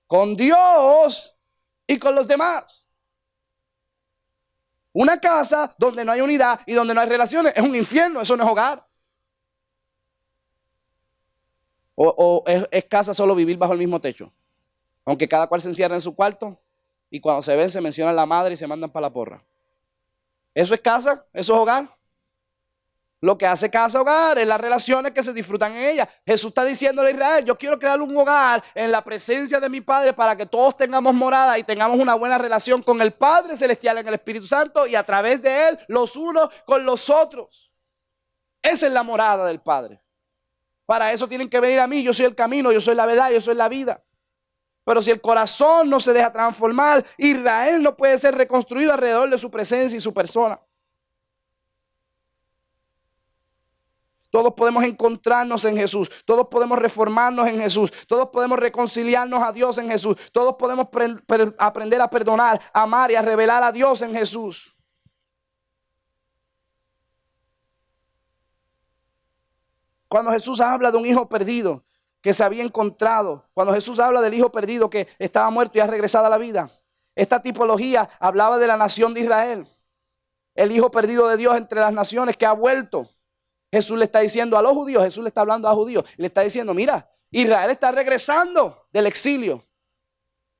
Con Dios y con los demás. Una casa donde no hay unidad y donde no hay relaciones es un infierno, eso no es hogar. O es casa solo vivir bajo el mismo techo. Aunque cada cual se encierra en su cuarto y cuando se ven se menciona la madre y se mandan para la porra. ¿Eso es casa? ¿Eso es hogar? Lo que hace casa hogar es las relaciones que se disfrutan en ella. Jesús está diciéndole a Israel, yo quiero crear un hogar en la presencia de mi Padre para que todos tengamos morada y tengamos una buena relación con el Padre Celestial en el Espíritu Santo y a través de Él los unos con los otros. Esa es la morada del Padre. Para eso tienen que venir a mí, yo soy el camino, yo soy la verdad, yo soy la vida. Pero si el corazón no se deja transformar, Israel no puede ser reconstruido alrededor de su presencia y su persona. Todos podemos encontrarnos en Jesús. Todos podemos reformarnos en Jesús. Todos podemos reconciliarnos a Dios en Jesús. Todos podemos aprender a perdonar, a amar y a revelar a Dios en Jesús. Cuando Jesús habla de un hijo perdido que se había encontrado, cuando Jesús habla del hijo perdido que estaba muerto y ha regresado a la vida, esta tipología hablaba de la nación de Israel. El hijo perdido de Dios entre las naciones que ha vuelto. Jesús le está diciendo a los judíos, Jesús le está hablando a judíos, le está diciendo, mira, Israel está regresando del exilio.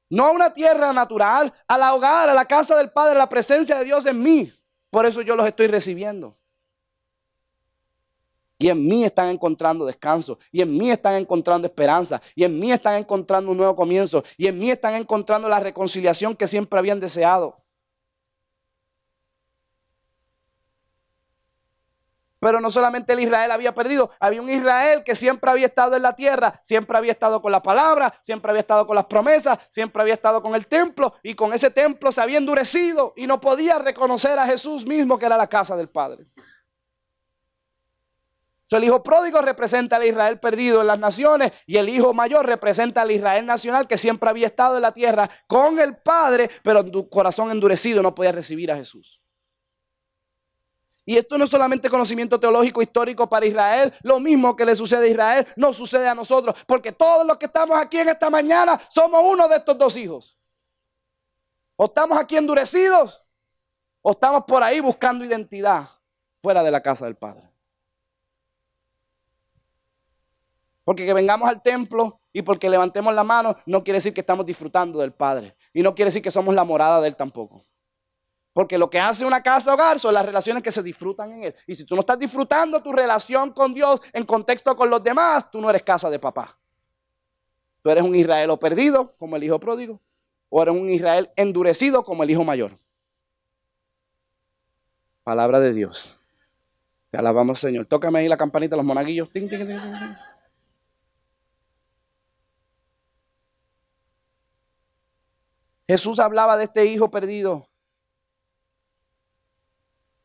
No a una tierra natural, al hogar, a la casa del Padre, la presencia de Dios en mí. Por eso yo los estoy recibiendo. Y en mí están encontrando descanso. Y en mí están encontrando esperanza. Y en mí están encontrando un nuevo comienzo. Y en mí están encontrando la reconciliación que siempre habían deseado. Pero no solamente el Israel había perdido, había un Israel que siempre había estado en la tierra, siempre había estado con la palabra, siempre había estado con las promesas, siempre había estado con el templo, y con ese templo se había endurecido y no podía reconocer a Jesús mismo, que era la casa del Padre. El hijo pródigo representa al Israel perdido en las naciones, y el hijo mayor representa al Israel nacional que siempre había estado en la tierra con el Padre, pero en tu corazón endurecido no podía recibir a Jesús. Y esto no es solamente conocimiento teológico histórico para Israel. Lo mismo que le sucede a Israel nos sucede a nosotros. Porque todos los que estamos aquí en esta mañana somos uno de estos dos hijos. O estamos aquí endurecidos, o estamos por ahí buscando identidad fuera de la casa del Padre. Porque que vengamos al templo y porque levantemos la mano no quiere decir que estamos disfrutando del Padre. Y no quiere decir que somos la morada de Él tampoco. Porque lo que hace una casa hogar son las relaciones que se disfrutan en Él. Y si tú no estás disfrutando tu relación con Dios en contexto con los demás, tú no eres casa de papá. Tú eres un Israel o perdido, como el hijo pródigo, o eres un Israel endurecido, como el hijo mayor. Palabra de Dios. Te alabamos, Señor. Tócame ahí la campanita, los monaguillos. Ting, ting, ting, ting. Jesús hablaba de este hijo perdido.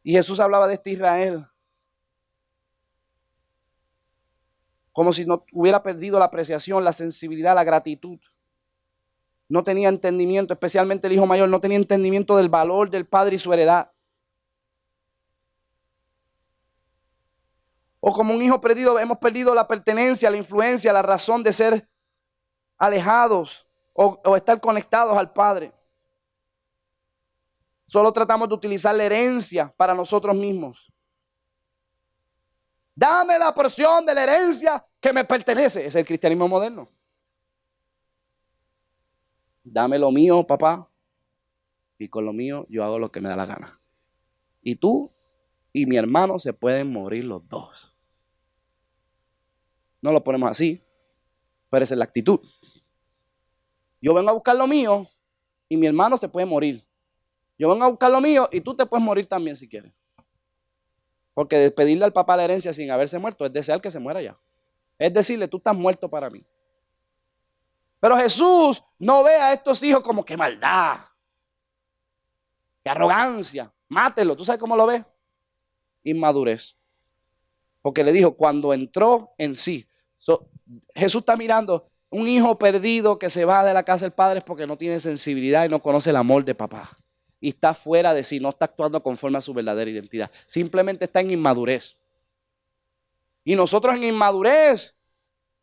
Y Jesús hablaba de este Israel como si no hubiera perdido la apreciación, la sensibilidad, la gratitud. No tenía entendimiento, especialmente el hijo mayor, no tenía entendimiento del valor del padre y su heredad. O como un hijo perdido, hemos perdido la pertenencia, la influencia, la razón de ser alejados o estar conectados al Padre. Solo tratamos de utilizar la herencia para nosotros mismos. Dame la porción de la herencia que me pertenece. Es el cristianismo moderno. Dame lo mío, papá, y con lo mío yo hago lo que me da la gana. Y tú y mi hermano se pueden morir los dos. No lo ponemos así, pero esa es la actitud. Yo vengo a buscar lo mío y mi hermano se puede morir. Yo vengo a buscar lo mío y tú te puedes morir también si quieres. Porque pedirle al papá la herencia sin haberse muerto es desear que se muera ya. Es decirle, tú estás muerto para mí. Pero Jesús no ve a estos hijos como que maldad, que arrogancia. Mátelo. ¿Tú sabes cómo lo ve? Inmadurez. Porque le dijo, cuando entró en sí. Jesús está mirando un hijo perdido que se va de la casa del Padre es porque no tiene sensibilidad y no conoce el amor de papá. Y está fuera de sí, no está actuando conforme a su verdadera identidad. Simplemente está en inmadurez. Y nosotros en inmadurez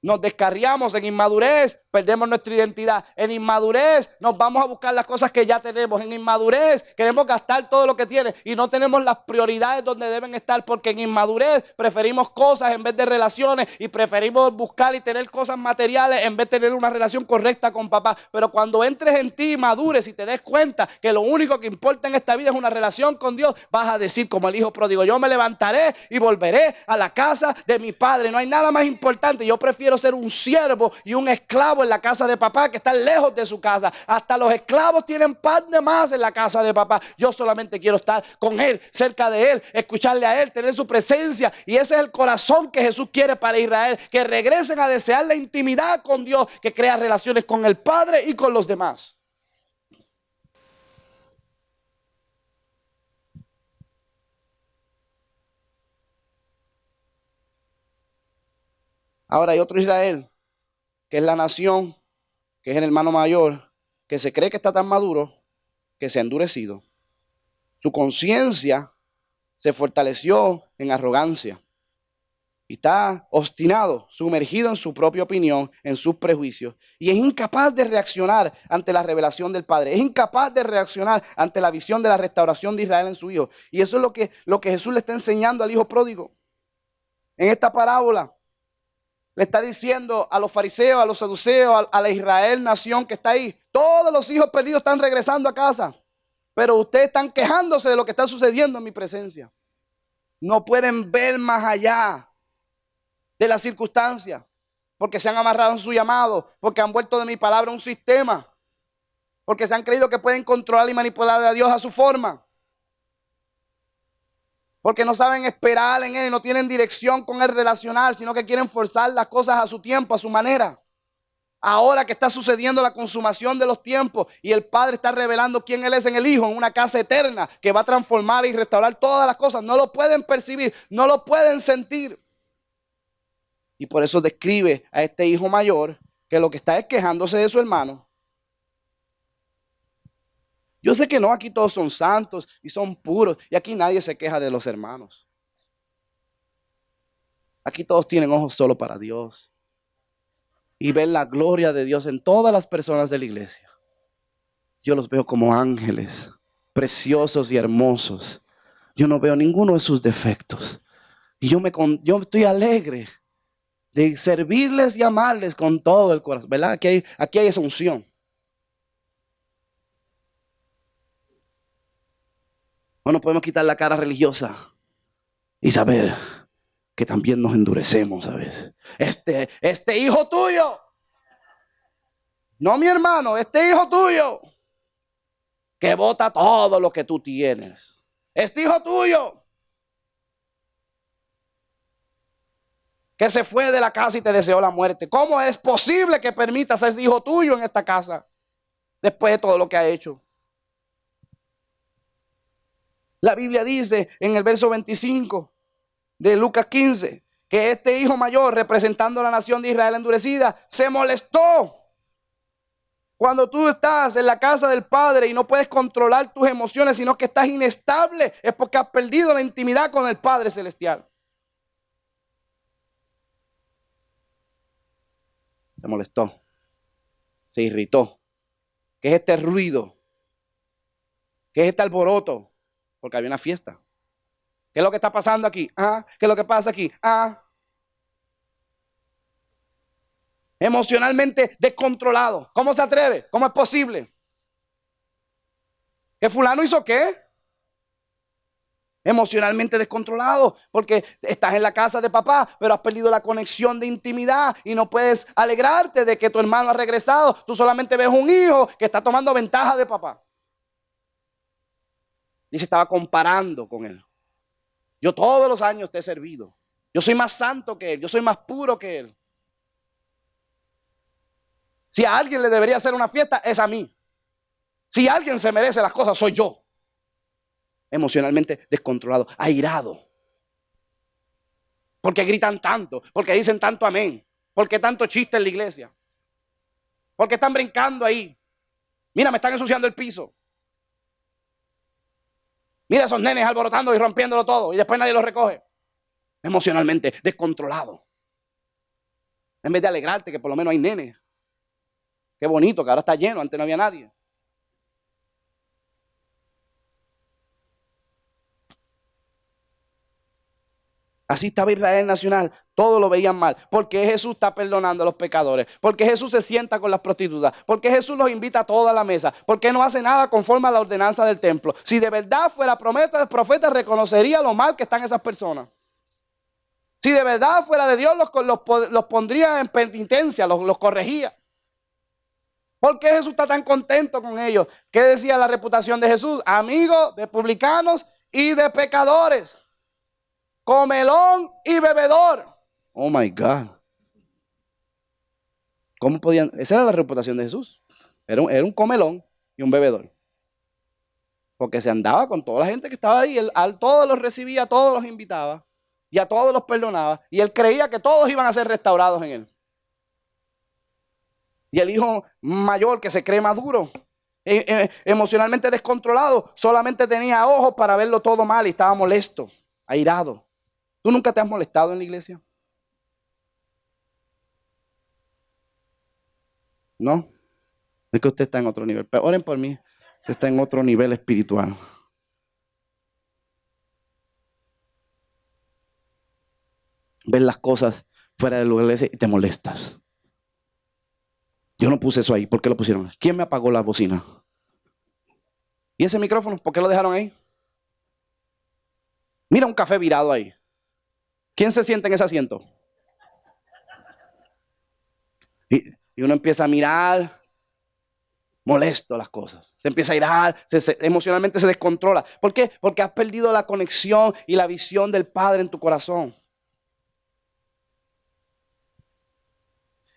nos descarriamos, en inmadurez perdemos nuestra identidad. En inmadurez nos vamos a buscar las cosas que ya tenemos. En inmadurez queremos gastar todo lo que tiene y no tenemos las prioridades donde deben estar, porque en inmadurez preferimos cosas en vez de relaciones y preferimos buscar y tener cosas materiales en vez de tener una relación correcta con papá. Pero cuando entres en ti y madures y te des cuenta que lo único que importa en esta vida es una relación con Dios, vas a decir como el hijo pródigo, yo me levantaré y volveré a la casa de mi padre. No hay nada más importante. Yo prefiero ser un siervo y un esclavo esclavos en la casa de papá que están lejos de su casa. Hasta los esclavos tienen pan de más en la casa de papá. Yo solamente quiero estar con Él, cerca de Él, escucharle a Él, tener su presencia. Y ese es el corazón que Jesús quiere para Israel, que regresen a desear la intimidad con Dios, que crea relaciones con el Padre y con los demás. Ahora hay otro Israel, que es la nación, que es el hermano mayor, que se cree que está tan maduro, que se ha endurecido. Su conciencia se fortaleció en arrogancia. Y está obstinado, sumergido en su propia opinión, en sus prejuicios. Y es incapaz de reaccionar ante la revelación del Padre. Es incapaz de reaccionar ante la visión de la restauración de Israel en su Hijo. Y eso es lo que Jesús le está enseñando al hijo pródigo. En esta parábola le está diciendo a los fariseos, a los saduceos, a la Israel nación que está ahí: todos los hijos perdidos están regresando a casa, pero ustedes están quejándose de lo que está sucediendo en mi presencia. No pueden ver más allá de las circunstancias, porque se han amarrado en su llamado, porque han vuelto de mi palabra un sistema, porque se han creído que pueden controlar y manipular a Dios a su forma, porque no saben esperar en Él y no tienen dirección con Él relacional, sino que quieren forzar las cosas a su tiempo, a su manera. Ahora que está sucediendo la consumación de los tiempos y el Padre está revelando quién Él es en el Hijo, en una casa eterna que va a transformar y restaurar todas las cosas, no lo pueden percibir, no lo pueden sentir. Y por eso describe a este hijo mayor que lo que está es quejándose de su hermano. Yo sé que no, aquí todos son santos y son puros, y aquí nadie se queja de los hermanos. Aquí todos tienen ojos solo para Dios y ven la gloria de Dios en todas las personas de la iglesia. Yo los veo como ángeles, preciosos y hermosos. Yo no veo ninguno de sus defectos. Y yo estoy alegre de servirles y amarles con todo el corazón, ¿verdad? Aquí hay esa unción. No podemos quitar la cara religiosa y saber que también nos endurecemos a veces. Este hijo tuyo, no mi hermano, este hijo tuyo, que bota todo lo que tú tienes. Este hijo tuyo, que se fue de la casa y te deseó la muerte. ¿Cómo es posible que permitas a ese hijo tuyo en esta casa después de todo lo que ha hecho? La Biblia dice en el verso 25 de Lucas 15 que este hijo mayor, representando a la nación de Israel endurecida, se molestó. Cuando tú estás en la casa del Padre y no puedes controlar tus emociones, sino que estás inestable, es porque has perdido la intimidad con el Padre Celestial. Se molestó, se irritó. ¿Qué es este ruido? ¿Qué es este alboroto? Porque había una fiesta. ¿Qué es lo que está pasando aquí? ¿Qué es lo que pasa aquí? Emocionalmente descontrolado. ¿Cómo se atreve? ¿Cómo es posible? ¿Que fulano hizo qué? Emocionalmente descontrolado, porque estás en la casa de papá, pero has perdido la conexión de intimidad y no puedes alegrarte de que tu hermano ha regresado. Tú solamente ves un hijo que está tomando ventaja de papá. Y se estaba comparando con él. Yo todos los años te he servido. Yo soy más santo que él. Yo soy más puro que él. Si a alguien le debería hacer una fiesta, es a mí. Si alguien se merece las cosas, soy yo. Emocionalmente descontrolado, airado. ¿Por qué gritan tanto? ¿Por qué dicen tanto amén? ¿Por qué tanto chiste en la iglesia? ¿Por qué están brincando ahí? Mira, me están ensuciando el piso. Mira esos nenes alborotando y rompiéndolo todo y después nadie los recoge. Emocionalmente descontrolado. En vez de alegrarte que por lo menos hay nenes. Qué bonito que ahora está lleno, antes no había nadie. Así estaba Israel nacional, todos lo veían mal. Porque Jesús está perdonando a los pecadores. Porque Jesús se sienta con las prostitutas. Porque Jesús los invita a toda la mesa. Porque no hace nada conforme a la ordenanza del templo. Si de verdad fuera profeta, reconocería lo mal que están esas personas. Si de verdad fuera de Dios, los pondría en penitencia, los corregía. ¿Por qué Jesús está tan contento con ellos? ¿Qué decía la reputación de Jesús? Amigo de publicanos y de pecadores. Comelón y bebedor. Oh my God. ¿Cómo podían? Esa era la reputación de Jesús. Era un comelón y un bebedor. Porque se andaba con toda la gente que estaba ahí. Él a todos los recibía, a todos los invitaba. Y a todos los perdonaba. Y él creía que todos iban a ser restaurados en él. Y el hijo mayor, que se cree maduro, emocionalmente descontrolado, solamente tenía ojos para verlo todo mal y estaba molesto, airado. ¿Tú nunca te has molestado en la iglesia? No. Es que usted está en otro nivel. Pero oren por mí. Usted está en otro nivel espiritual. Ves las cosas fuera de la iglesia y te molestas. Yo no puse eso ahí. ¿Por qué lo pusieron? ¿Quién me apagó la bocina? ¿Y ese micrófono? ¿Por qué lo dejaron ahí? Mira un café virado ahí. ¿Quién se sienta en ese asiento? Y uno empieza a mirar, molesto las cosas. Se empieza a irar, emocionalmente se descontrola. ¿Por qué? Porque has perdido la conexión y la visión del Padre en tu corazón.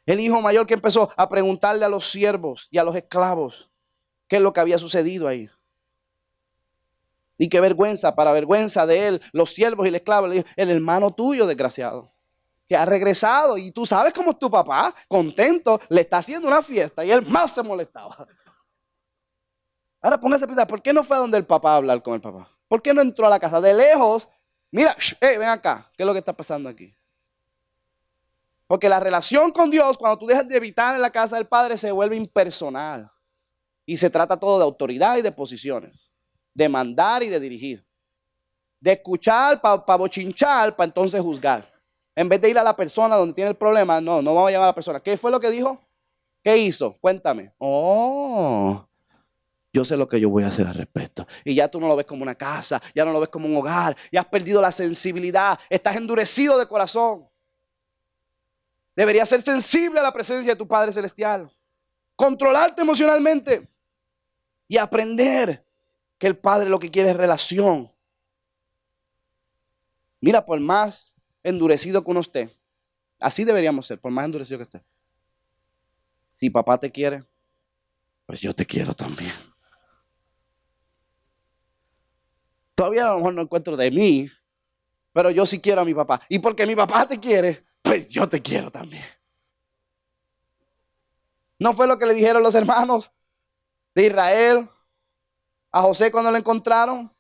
El hijo mayor que empezó a preguntarle a los siervos y a los esclavos qué es lo que había sucedido ahí. Y qué vergüenza, para vergüenza de él, los siervos y el esclavo le dijo, el hermano tuyo, desgraciado, que ha regresado y tú sabes cómo es tu papá, contento, le está haciendo una fiesta y él más se molestaba. Ahora póngase a pensar, ¿por qué no fue a donde el papá a hablar con el papá? ¿Por qué no entró a la casa? De lejos, mira, ven acá, ¿qué es lo que está pasando aquí? Porque la relación con Dios, cuando tú dejas de habitar en la casa del Padre, se vuelve impersonal. Y se trata todo de autoridad y de posiciones. De mandar y de dirigir. De escuchar para bochinchar, para entonces juzgar. En vez de ir a la persona donde tiene el problema, no vamos a llamar a la persona. ¿Qué fue lo que dijo? ¿Qué hizo? Cuéntame. Oh, yo sé lo que yo voy a hacer al respecto. Y ya tú no lo ves como una casa, ya no lo ves como un hogar, ya has perdido la sensibilidad, estás endurecido de corazón. Deberías ser sensible a la presencia de tu Padre Celestial. Controlarte emocionalmente y aprender que el Padre lo que quiere es relación. Mira, por más endurecido que uno esté, así deberíamos ser, por más endurecido que esté. Si papá te quiere, pues yo te quiero también. Todavía a lo mejor no encuentro de mí, pero yo sí quiero a mi papá. Y porque mi papá te quiere, pues yo te quiero también. ¿No fue lo que le dijeron los hermanos de Israel a José cuando lo encontraron?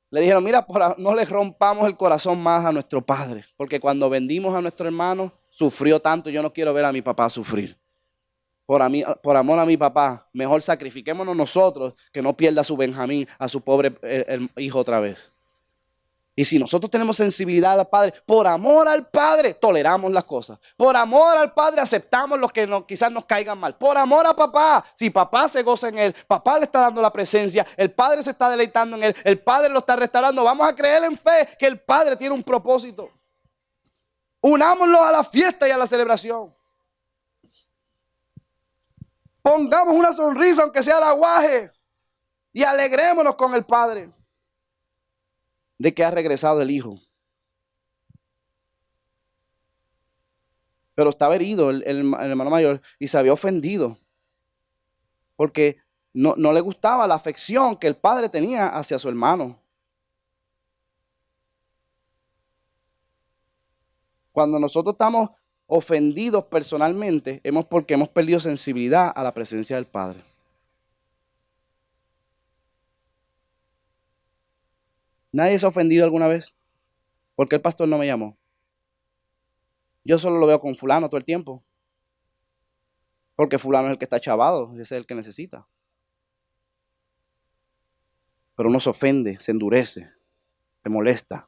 Le dijeron, mira, no le rompamos el corazón más a nuestro padre, porque cuando vendimos a nuestro hermano, sufrió tanto, yo no quiero ver a mi papá sufrir. Por amor a mi papá, mejor sacrifiquémonos nosotros que no pierda a su Benjamín, a su pobre hijo otra vez. Y si nosotros tenemos sensibilidad al Padre, por amor al Padre, toleramos las cosas. Por amor al Padre, aceptamos los que quizás nos caigan mal. Por amor a papá, si papá se goza en él, papá le está dando la presencia, el Padre se está deleitando en él, el Padre lo está restaurando, vamos a creer en fe que el Padre tiene un propósito. Unámonos a la fiesta y a la celebración. Pongamos una sonrisa, aunque sea el aguaje, y alegrémonos con el Padre de que ha regresado el hijo. Pero estaba herido el hermano mayor y se había ofendido porque no le gustaba la afección que el padre tenía hacia su hermano. Cuando nosotros estamos ofendidos personalmente, porque hemos perdido sensibilidad a la presencia del Padre. ¿Nadie se ha ofendido alguna vez? ¿Por qué el pastor no me llamó? Yo solo lo veo con fulano todo el tiempo. Porque fulano es el que está chavado, ese es el que necesita. Pero uno se ofende, se endurece, se molesta.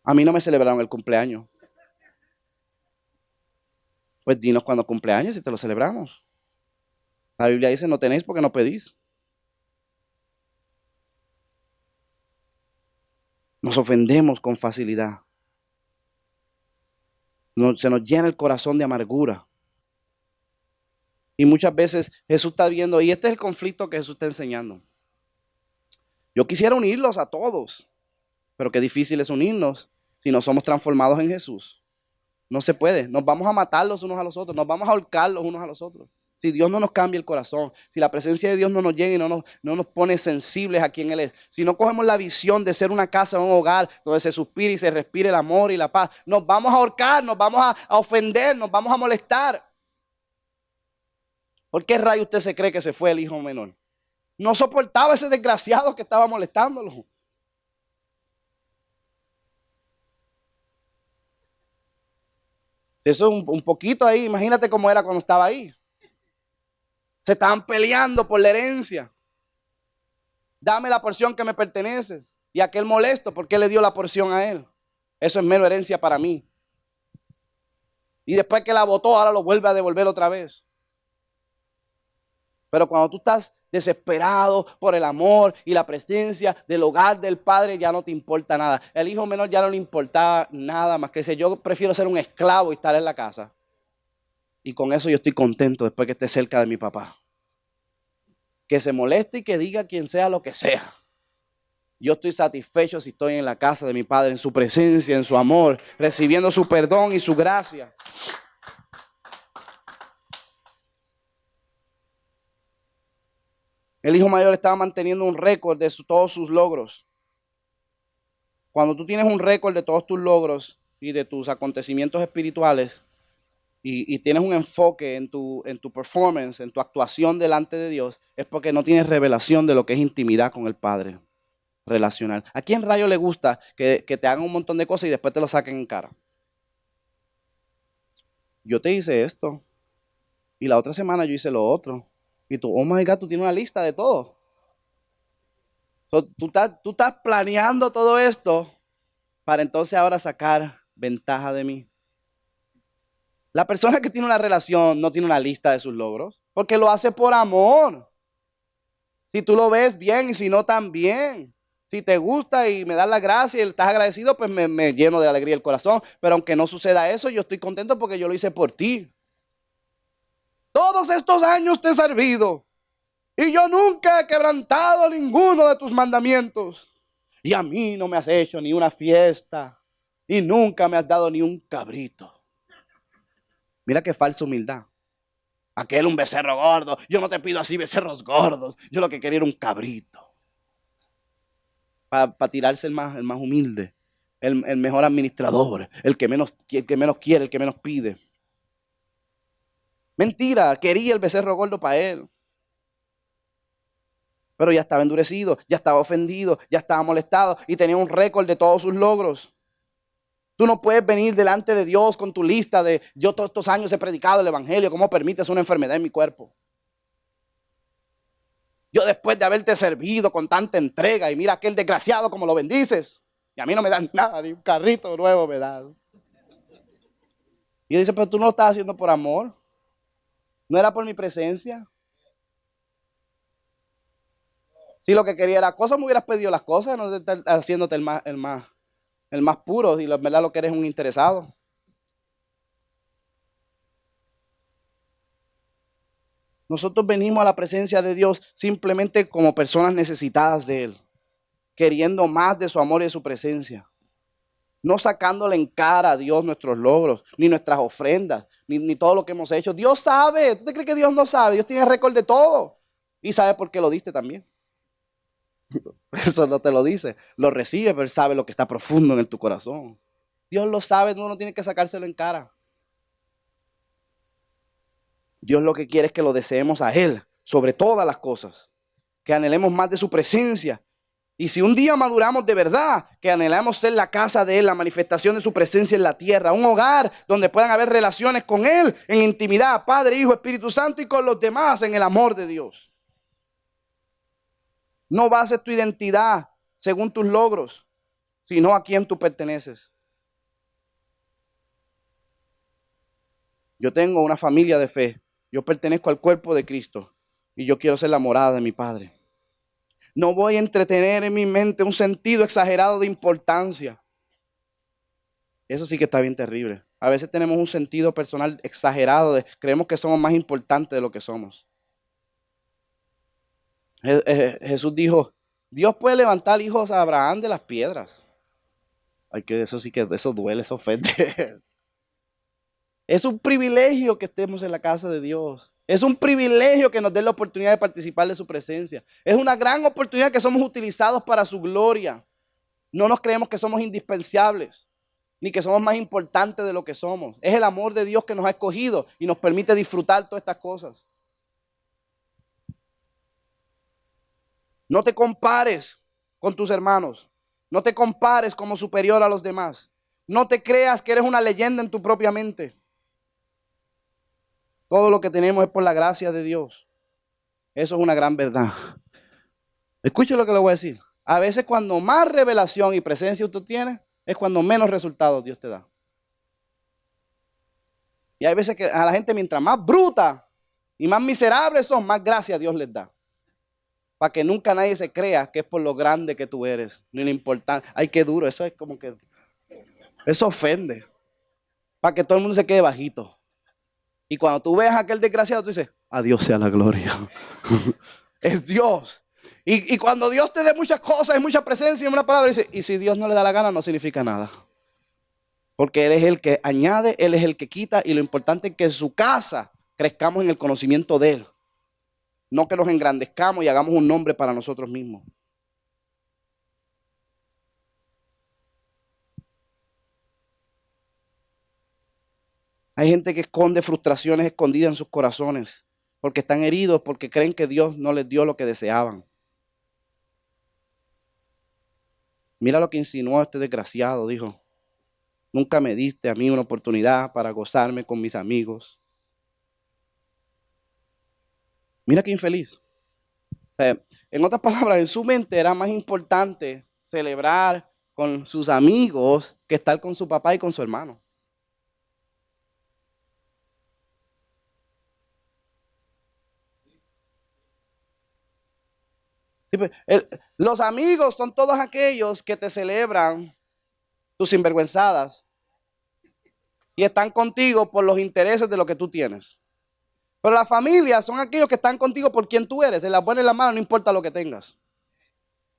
A mí no me celebraron el cumpleaños. Pues dinos cuando cumpleaños y te lo celebramos. La Biblia dice, no tenéis porque no pedís. Nos ofendemos con facilidad. Se nos llena el corazón de amargura. Y muchas veces Jesús está viendo, y este es el conflicto que Jesús está enseñando. Yo quisiera unirlos a todos, pero qué difícil es unirnos si no somos transformados en Jesús. No se puede. Nos vamos a matar los unos a los otros, nos vamos a ahorcar los unos a los otros. Si Dios no nos cambia el corazón, si la presencia de Dios no nos llega y no nos pone sensibles a quien Él es, si no cogemos la visión de ser una casa, un hogar donde se suspire y se respire el amor y la paz, nos vamos a ahorcar, nos vamos a ofender, nos vamos a molestar. ¿Por qué rayo usted se cree que se fue el hijo menor? No soportaba ese desgraciado que estaba molestándolo. Eso es un poquito ahí, imagínate cómo era cuando estaba ahí. Se estaban peleando por la herencia. Dame la porción que me pertenece. Y aquel molesto, ¿por qué le dio la porción a él? Eso es menos herencia para mí. Y después que la botó, ahora lo vuelve a devolver otra vez. Pero cuando tú estás desesperado por el amor y la presencia del hogar del Padre, ya no te importa nada. El hijo menor ya no le importaba nada más que decir, yo prefiero ser un esclavo y estar en la casa. Y con eso yo estoy contento después que esté cerca de mi papá. Que se moleste y que diga quien sea lo que sea. Yo estoy satisfecho si estoy en la casa de mi Padre, en su presencia, en su amor, recibiendo su perdón y su gracia. El hijo mayor estaba manteniendo un récord de todos sus logros. Cuando tú tienes un récord de todos tus logros y de tus acontecimientos espirituales y tienes un enfoque en tu performance, en tu actuación delante de Dios, es porque no tienes revelación de lo que es intimidad con el Padre relacional. ¿A quién rayo le gusta que te hagan un montón de cosas y después te lo saquen en cara? Yo te hice esto y la otra semana yo hice lo otro. Y tú, oh my God, tú tienes una lista de todo. Tú estás planeando todo esto para entonces ahora sacar ventaja de mí. La persona que tiene una relación no tiene una lista de sus logros, porque lo hace por amor. Si tú lo ves bien y si no también. Si te gusta y me das la gracia y estás agradecido, pues me lleno de alegría el corazón. Pero aunque no suceda eso, yo estoy contento porque yo lo hice por ti. Todos estos años te he servido y yo nunca he quebrantado ninguno de tus mandamientos. Y a mí no me has hecho ni una fiesta y nunca me has dado ni un cabrito. Mira qué falsa humildad. Aquel un becerro gordo. Yo no te pido así becerros gordos. Yo lo que quería era un cabrito. Para tirarse el más humilde. El mejor administrador. El que menos quiere, el que menos pide. Mentira, quería el becerro gordo para él. Pero ya estaba endurecido, ya estaba ofendido, ya estaba molestado y tenía un récord de todos sus logros. Tú no puedes venir delante de Dios con tu lista de yo todos estos años he predicado el evangelio, ¿cómo permites una enfermedad en mi cuerpo? Yo después de haberte servido con tanta entrega y mira aquel desgraciado como lo bendices y a mí no me dan nada, ni un carrito nuevo me das. Y dice, pero tú no lo estás haciendo por amor. ¿No era por mi presencia? Si lo que quería era cosas, me hubieras pedido las cosas, no de estar haciéndote el más puro, y la verdad lo que eres un interesado. Nosotros venimos a la presencia de Dios simplemente como personas necesitadas de Él, queriendo más de su amor y de su presencia. No sacándole en cara a Dios nuestros logros, ni nuestras ofrendas, ni todo lo que hemos hecho. Dios sabe. ¿Tú te crees que Dios no sabe? Dios tiene récord de todo. Y sabe por qué lo diste también. Eso no te lo dice. Lo recibe, pero sabe lo que está profundo en tu corazón. Dios lo sabe, uno no tiene que sacárselo en cara. Dios lo que quiere es que lo deseemos a Él, sobre todas las cosas. Que anhelemos más de su presencia. Y si un día maduramos de verdad, que anhelamos ser la casa de Él, la manifestación de su presencia en la tierra, un hogar donde puedan haber relaciones con Él en intimidad, Padre, Hijo, Espíritu Santo y con los demás en el amor de Dios. No bases tu identidad según tus logros, sino a quién tú perteneces. Yo tengo una familia de fe, yo pertenezco al cuerpo de Cristo y yo quiero ser la morada de mi Padre. No voy a entretener en mi mente un sentido exagerado de importancia. Eso sí que está bien terrible. A veces tenemos un sentido personal exagerado, creemos que somos más importantes de lo que somos. Jesús dijo, Dios puede levantar hijos a Abraham de las piedras. Ay, que eso sí que eso duele, eso ofende. Es un privilegio que estemos en la casa de Dios. Es un privilegio que nos dé la oportunidad de participar de su presencia. Es una gran oportunidad que somos utilizados para su gloria. No nos creemos que somos indispensables, ni que somos más importantes de lo que somos. Es el amor de Dios que nos ha escogido y nos permite disfrutar todas estas cosas. No te compares con tus hermanos. No te compares como superior a los demás. No te creas que eres una leyenda en tu propia mente. Todo lo que tenemos es por la gracia de Dios. Eso es una gran verdad. Escuche lo que le voy a decir. A veces cuando más revelación y presencia usted tiene, es cuando menos resultados Dios te da. Y hay veces que a la gente mientras más bruta y más miserables son, más gracia Dios les da. Para que nunca nadie se crea que es por lo grande que tú eres, ni lo importante. Ay, qué duro, eso es como que, eso ofende. Para que todo el mundo se quede bajito. Y cuando tú ves a aquel desgraciado, tú dices, a Dios sea la gloria. Es Dios. Y cuando Dios te dé muchas cosas y mucha presencia y una palabra, dice, y si Dios no le da la gana, no significa nada. Porque Él es el que añade, Él es el que quita, y lo importante es que en su casa crezcamos en el conocimiento de Él. No que nos engrandezcamos y hagamos un nombre para nosotros mismos. Hay gente que esconde frustraciones escondidas en sus corazones porque están heridos, porque creen que Dios no les dio lo que deseaban. Mira lo que insinuó este desgraciado, dijo, nunca me diste a mí una oportunidad para gozarme con mis amigos. Mira qué infeliz. O sea, en otras palabras, en su mente era más importante celebrar con sus amigos que estar con su papá y con su hermano. Sí, pues, los amigos son todos aquellos que te celebran tus sinvergüenzadas y están contigo por los intereses de lo que tú tienes. Pero la familia son aquellos que están contigo por quien tú eres, en las buenas y en las malas, no importa lo que tengas.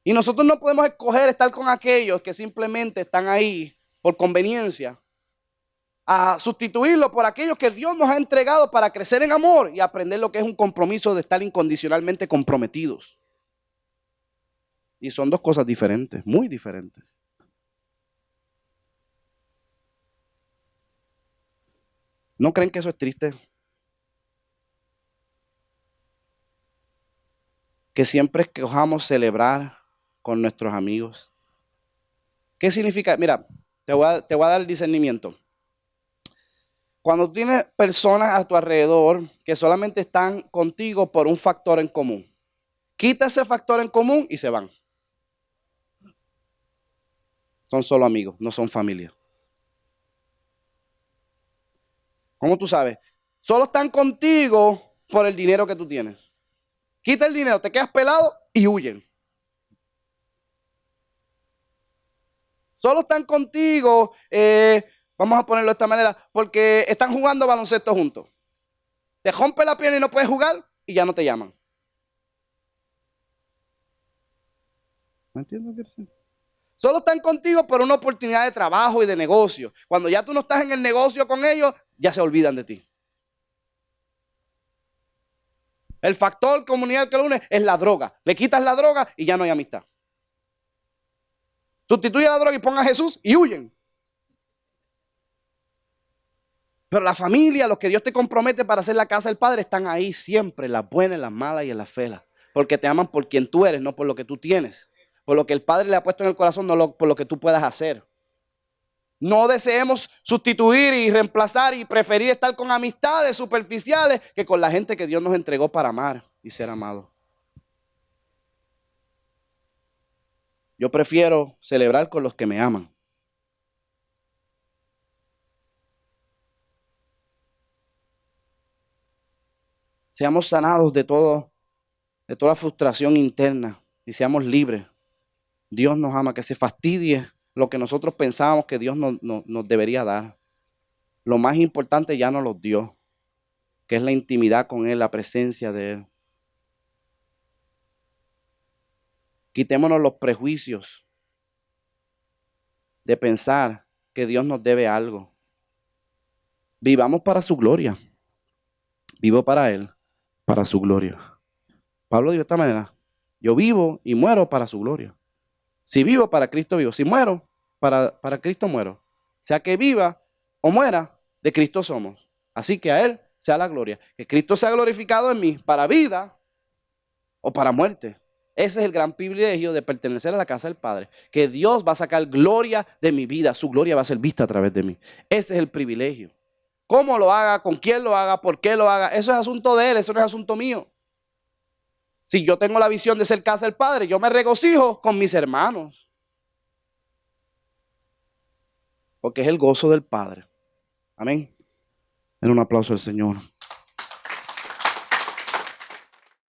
Y nosotros no podemos escoger estar con aquellos que simplemente están ahí por conveniencia, a sustituirlo por aquellos que Dios nos ha entregado para crecer en amor y aprender lo que es un compromiso de estar incondicionalmente comprometidos. Y son dos cosas diferentes, muy diferentes. ¿No creen que eso es triste? Que siempre escojamos celebrar con nuestros amigos. ¿Qué significa? Mira, te voy a dar el discernimiento. Cuando tienes personas a tu alrededor que solamente están contigo por un factor en común, quita ese factor en común y se van. Son solo amigos, no son familia. ¿Cómo tú sabes? Solo están contigo por el dinero que tú tienes. Quita el dinero, te quedas pelado y huyen. Solo están contigo, vamos a ponerlo de esta manera, porque están jugando baloncesto juntos. Te rompe la pierna y no puedes jugar y ya no te llaman. ¿Me entiendes? Solo están contigo por una oportunidad de trabajo y de negocio. Cuando ya tú no estás en el negocio con ellos, ya se olvidan de ti. El factor comunidad que lo une es la droga. Le quitas la droga y ya no hay amistad. Sustituye la droga y ponga a Jesús y huyen. Pero la familia, los que Dios te compromete para hacer la casa del Padre, están ahí siempre, en las buenas, en las malas y en las feas. Porque te aman por quien tú eres, no por lo que tú tienes. Por lo que el Padre le ha puesto en el corazón, no por lo que tú puedas hacer. No deseemos sustituir y reemplazar y preferir estar con amistades superficiales que con la gente que Dios nos entregó para amar y ser amados. Yo prefiero celebrar con los que me aman. Seamos sanados de toda frustración interna y seamos libres. Dios nos ama, que se fastidie lo que nosotros pensábamos que Dios nos debería dar. lo más importante ya nos los dio, que es la intimidad con Él, la presencia de Él. Quitémonos los prejuicios de pensar que Dios nos debe algo. Vivamos para su gloria. Vivo para Él, para su gloria. Pablo dijo de esta manera: yo vivo y muero para su gloria. Si vivo, para Cristo vivo. Si muero, para Cristo muero. O sea que viva o muera, de Cristo somos. Así que a Él sea la gloria. Que Cristo sea glorificado en mí, para vida o para muerte. Ese es el gran privilegio de pertenecer a la casa del Padre. Que Dios va a sacar gloria de mi vida. Su gloria va a ser vista a través de mí. Ese es el privilegio. ¿Cómo lo haga? ¿Con quién lo haga? ¿Por qué lo haga? Eso es asunto de Él, eso no es asunto mío. Si yo tengo la visión de ser casa del Padre, yo me regocijo con mis hermanos. Porque es el gozo del Padre. Amén. Den un aplauso al Señor.